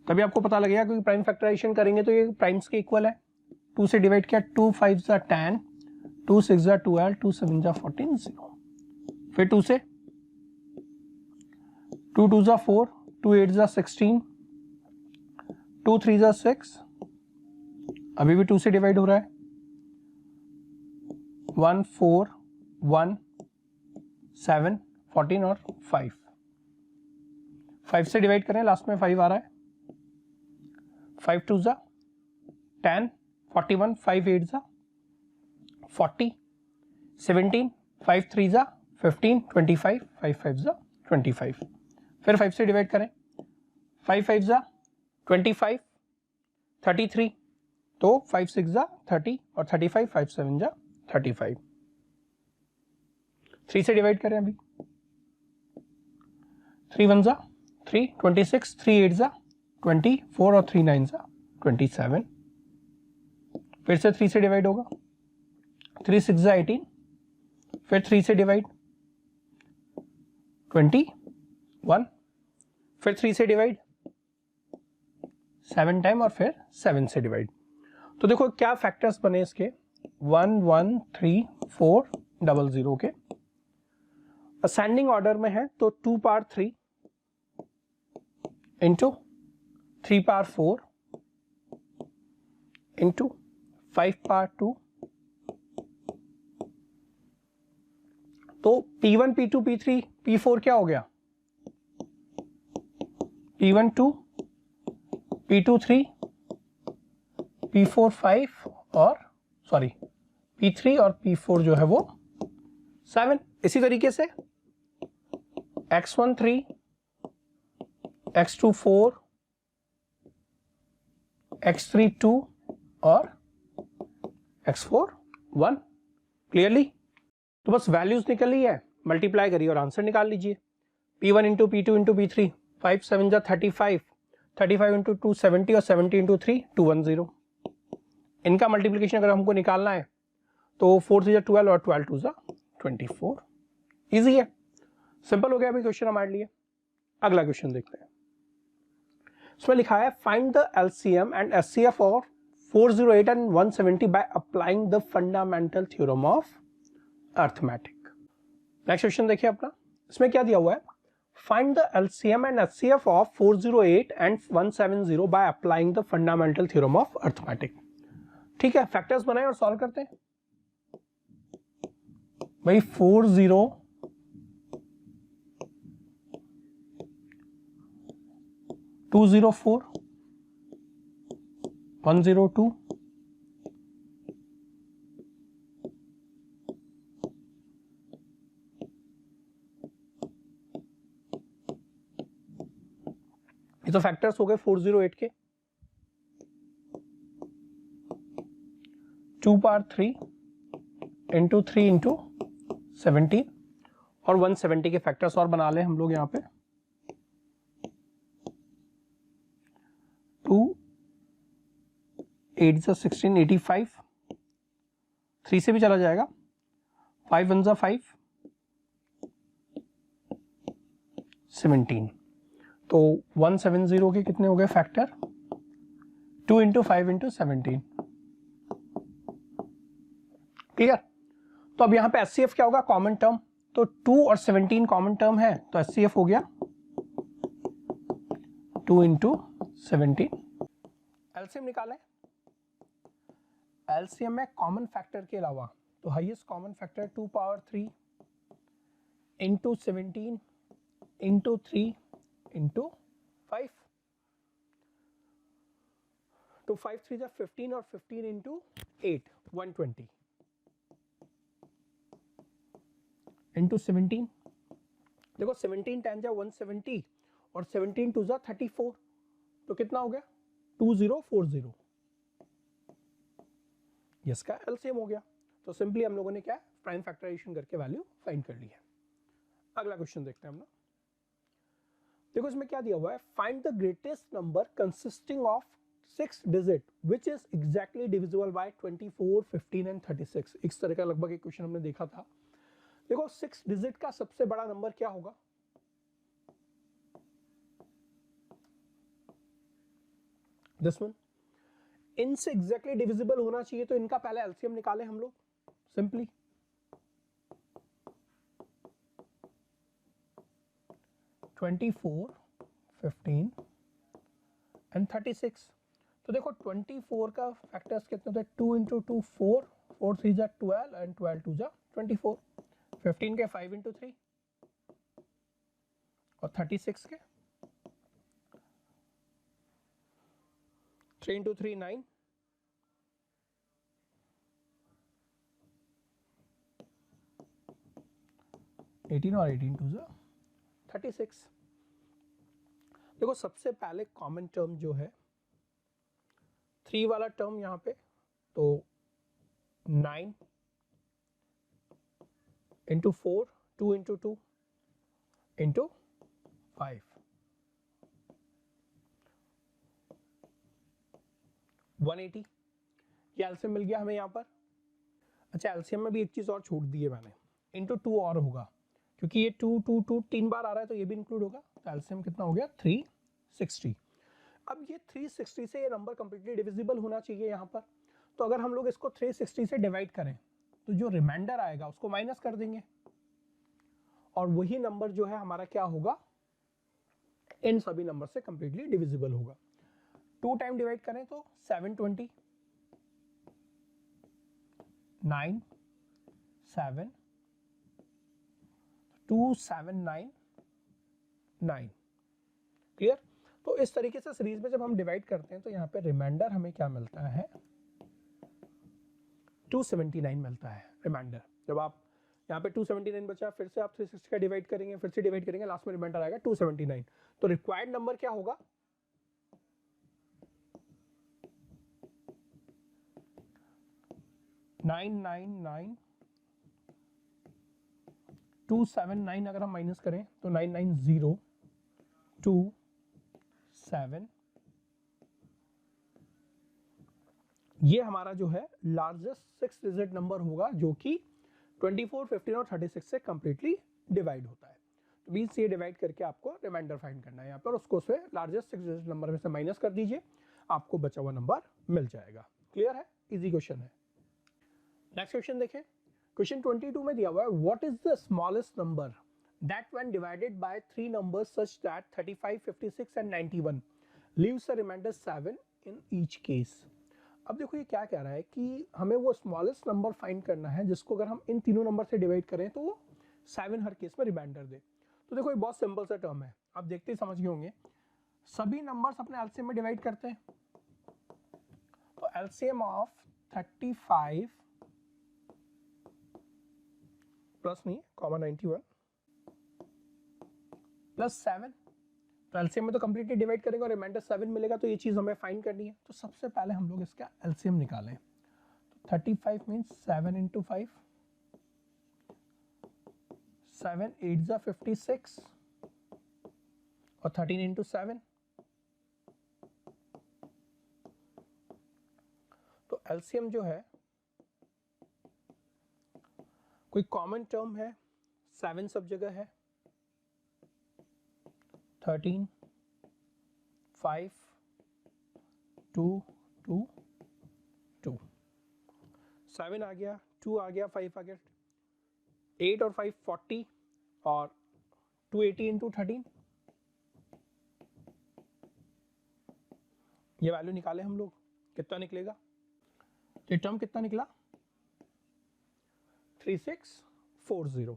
S1: तभी आपको पता लगेगा क्योंकि प्राइम फैक्टराइजेशन करेंगे तो ये प्राइम्स के इक्वल है। 2 से डिवाइड किया, 2 5 जा 10, 2 6 जा 12, 2 7 जा 14 0, फिर 2 से 2 2 जा 4, 2 8 जा 16, 2 3 जा 6, अभी भी 2 से डिवाइड हो रहा है, 1 4 1 7 14 और 5, 5 से डिवाइड करें, लास्ट में 5 आ रहा है, 5 2 जा 10, 41, 5 8 जा 40, 17, 5 3 जा 15, 25, 5 5 जा 25, फिर 5 से डिवाइड करें, 5 5 जा 25, 33, तो 5 6 जा 30 और 35, 5 7 जा 35, 3 से डिवाइड करें अभी, 3 1 जा 3, 26, 3 8 जा 24 और 3 9 जा 27, फिर से 3 से डिवाइड होगा, 3 6 जा 18, फिर 3 से डिवाइड 21, फिर 3 से डिवाइड 7 टाइम और फिर 7 से डिवाइड। तो देखो क्या फैक्टर्स बने इसके, 113400 के असेंडिंग ऑर्डर में है तो 2 power 3 into 3 power 4 into 5 power 2 तो P1 P2 P3 P4 क्या हो गया, P1 2 P2 3 P4 5 और सॉरी P3 और P4 जो है वो 7। इसी तरीके से X1 3 X2 4 X3 2 और X4 1। क्लियरली? तो बस वैल्यूज निकली है, मल्टीप्लाई करिए और आंसर निकाल लीजिए। P1 into P2 into P3 5 7 जा 35, 35 इंटू 2 70 और 70 इंटू 3 210। इनका मल्टीप्लीकेशन अगर हमको निकालना है तो 4 3 जा 12 और 12 2 जा 24। इजी है, सिंपल हो गया अभी क्वेश्चन हमारे लिए। अगला क्वेश्चन देखते हैं। इसमें लिखा है find the LCM and HCF of 408 and 170 by applying the fundamental theorem of arithmetic. Next question देखिए अपना, इसमें क्या दिया हुआ है, find the LCM and HCF of 408 and 170 by applying the fundamental theorem of arithmetic. ठीक है, फैक्टर्स बनाए और सॉल्व करते हैं। भाई 40 204 102 ये तो फैक्टर्स हो गए 408 के। 2 पावर 3 इंटू 3 इंटू 17 और 170 के फैक्टर्स और बना ले हम लोग यहाँ पे। 2 8 जा 16 85, 3 से भी चला जाएगा, 5 1 जा 5 17। तो 170 के कितने हो गए फैक्टर, 2 इंटू 5 इंटू 17। क्लियर? तो अब यहाँ पे एचसीएफ क्या होगा, कॉमन टर्म, तो 2 और 17 कॉमन टर्म है तो एचसीएफ हो गया 2 इंटू 17। एलसीएम निकालें। एलसीएम में कॉमन फैक्टर के अलावा तो highest common factor 2 power 3 into 17 into 3 into 5, तो 5 3 जा 15 और 15 इंटू 8 120 इंटू 17। देखो 17 10 जा 170 और 17 2 जा 34, तो कितना हो गया 2040। इसका एलसीएम हो गया। तो सिंपली हम लोगों ने क्या प्राइम फैक्टराइजेशन करके वैल्यू फाइंड कर ली है। अगला क्वेश्चन देखते हैं हम लोग। देखो इसमें क्या दिया हुआ है, find the greatest number consisting of 6 digit which is exactly divisible by 24 15 and 36। इस तरह का लगभग एक क्वेश्चन हमने देखा था। देखो 6 डिजिट का सबसे बड़ा नंबर क्या होगा, दिस वन। इनसे एग्जैक्टली डिविजिबल होना चाहिए तो इनका पहले एलसीएम निकालें हम लोग सिंपली। Twenty 15 and 36। तो देखो 24 का फैक्टर्स कितने होते हैं, 2 इंटू 2 4, 4 3 जा 12 एंड 12 2 जा 24, 15 के 5 इंटू 3 और 36 के 3 इंटू 3 9, 18 और 18 2 जा 36। देखो सबसे पहले कॉमन टर्म जो है 3 वाला टर्म यहाँ पे, तो 9 इंटू 4 2 इंटू 2 इंटू 5, 180। ये एलसीएम मिल गया हमें यहाँ पर। अच्छा एलसीएम में भी एक चीज और छूट दी है मैंने, इंटू 2 और होगा क्योंकि ये 2 2 2 3 बार आ रहा है तो ये भी इंक्लूड होगा। तो एलसीएम कितना हो गया 360। अब ये 360 से ये नंबर कंप्लीटली डिविजिबल होना चाहिए यहाँ पर। तो अगर हम लोग इसको 360 से डिवाइड करें तो जो रिमाइंडर आएगा उसको माइनस कर देंगे और वही नंबर जो है हमारा क्या होगा, इन सभी नंबर से कंप्लीटली डिविजिबल होगा। 2 टाइम डिवाइड करें तो 720, 9 7 2799। क्लियर? तो इस तरीके से सीरीज में जब हम डिवाइड करते हैं तो यहाँ पे रिमाइंडर हमें क्या मिलता है, 279 मिलता है रिमाइंडर। जब आप यहाँ पे 279 बचा, फिर से आप 360 का डिवाइड करेंगे, फिर से डिवाइड करेंगे, लास्ट में रिमाइंडर आएगा 279। तो रिक्वायर्ड नंबर क्या होगा, 999,279 अगर हम माइनस करें तो 990,279। ये हमारा जो है लार्जेस्ट 6 डिजिट नंबर होगा जो कि 24, 15 और 36 से कंप्लीटली डिवाइड होता है। तो 20 से डिवाइड करके आपको रिमाइंडर फाइंड करना है यहाँ पर, उसको से लार्जेस्ट 6 डिजिट नंबर में से माइनस कर दीजिए, आपको बचा हुआ नंबर मिल जाएगा। क्लियर है? इजी क्वेश्चन है। नेक्स्ट क्वेश्चन देखें। क्वेश्चन 22 में दिया हुआ है, what is the smallest number that when divided by 3 numbers such that 35, 56 and 91 leaves a remainder 7 in each case. अब देखो ये क्या कह रहा है कि हमें वो स्मॉलेस्ट नंबर फाइंड करना है जिसको अगर हम इन तीनों नंबर से डिवाइड करें तो वो 7 हर केस में रिमाइंडर दे। तो देखो ये बहुत सिंपल सा टर्म है, आप देखते ही समझ गए होंगे। सभी नंबर्स अपने एलसीएम में डिवाइड करते हैं, तो एलसीएम ऑफ 35 प्लस नहीं कॉमा 91 प्लस 7, तो एलसीएम में तो कंप्लीटली डिवाइड करेंगे और रिमाइंडर 7 मिलेगा, तो ये चीज़ हमें फाइंड करनी है। तो सबसे पहले हम लोग इसका एलसीएम निकालें। तो 35 मीन्स 7 इंटू 5, 7 8 जा 56 और 13 इंटू 7, तो एलसीएम जो है कोई कॉमन टर्म है, 7 सब जगह है, 13 5 2 2 2, 7 आ गया, 2 आ गया, 5 आ गया, 8 और 5 40 और 280 इंटू 13, ये वैल्यू निकाले हम लोग, कितना निकलेगा, ये टर्म कितना निकला 3640।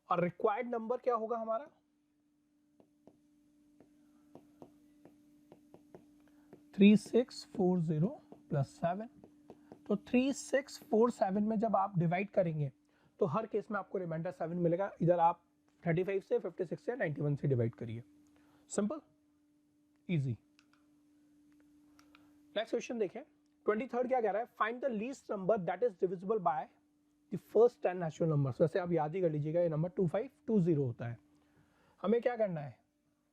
S1: और रिक्वायर्ड नंबर क्या होगा हमारा, 3640 प्लस 7। तो 3647 में जब आप डिवाइड करेंगे तो हर केस में आपको रिमाइंडर 7 मिलेगा। इधर आप 35 से, 56 से, 91 से डिवाइड करिए। Simple, easy. नेक्स्ट क्वेश्चन देखें। 23rd क्या कह रहा है, find the least number that is divisible by the first 10 natural numbers. वैसे आप याद ही कर लीजिएगा, ये नंबर 2520 होता है। हमें क्या करना है,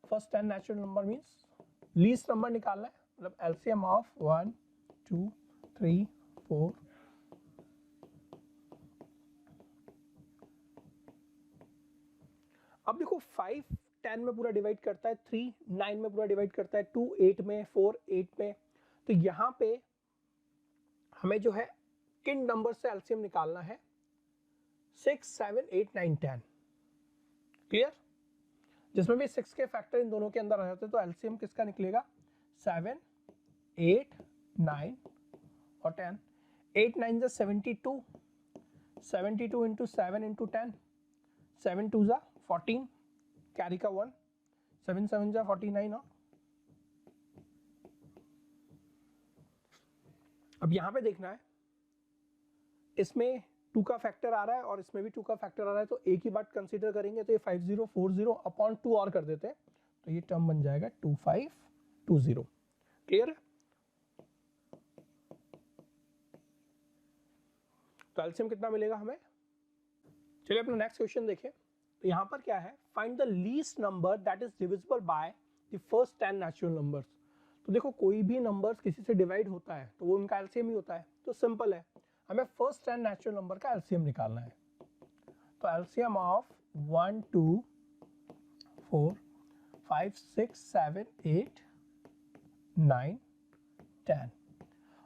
S1: first 10 natural number means least number निकालना है, मतलब एलसीएम ऑफ 1 2 3 4 अब देखो 5 10 में पूरा डिवाइड करता है, 3 9 में पूरा डिवाइड करता है, 2 8 में, 4 8 में। तो यहां पे हमें जो है किन नंबर से एलसीएम निकालना है, 6 7 8 9 10। क्लियर? जिसमें भी 6 के फैक्टर इन दोनों के अंदर आ जाते हैं, तो एलसीएम किसका निकलेगा, 7 8 9 और 10। 8 9 जा 72, 72 इंटू 7 इंटू 10, 7 2 जा 14, कैरी का 1, 7 7 जा 49। अब यहां पे देखना है, इसमें 2 का फैक्टर आ रहा है और इसमें भी 2 का फैक्टर आ रहा है, तो एक ही बात कंसीडर करेंगे, तो ये 5040 अपॉन 2 और कर देते हैं, तो ये टर्म बन जाएगा 2520। क्लियर है? तो एलसीएम कितना मिलेगा हमें। चलिए अपना नेक्स्ट क्वेश्चन देखें। तो यहां पर क्या है, find the least number that is divisible by the first 10 natural numbers. तो देखो कोई भी नंबर किसी से डिवाइड होता है तो वो उनका एलसीएम ही होता है, तो सिंपल है, हमें फर्स्ट 10 नेचुरल नंबर का एलसीएम निकालना है। तो एलसीएम ऑफ 1 2 4 5 6 7 8 9 10,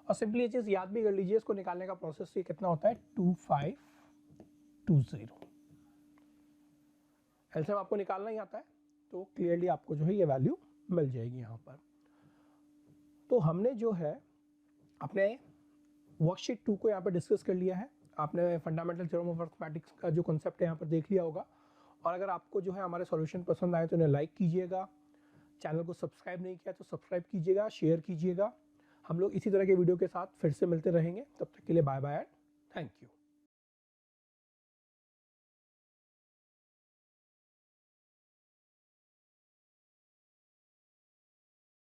S1: और सिंपली ये चीज याद भी कर लीजिए, इसको निकालने का प्रोसेस ये कितना होता है, 2520। एलसीएम आपको निकालना ही आता है, तो क्लियरली आपको जो है ये वैल्यू मिल जाएगी यहाँ पर। तो हमने जो है अपने वर्कशीट 2 को यहाँ पर डिस्कस कर लिया है। आपने फंडामेंटल थ्योरम ऑफ अरिथमेटिक्स का जो कॉन्सेप्ट है यहाँ पर देख लिया होगा। और अगर आपको जो है हमारे सॉल्यूशन पसंद आए तो उन्हें लाइक कीजिएगा, चैनल को सब्सक्राइब नहीं किया तो सब्सक्राइब कीजिएगा, शेयर कीजिएगा। हम लोग इसी तरह के वीडियो के साथ फिर से मिलते रहेंगे, तब तक के लिए bye bye and thank you.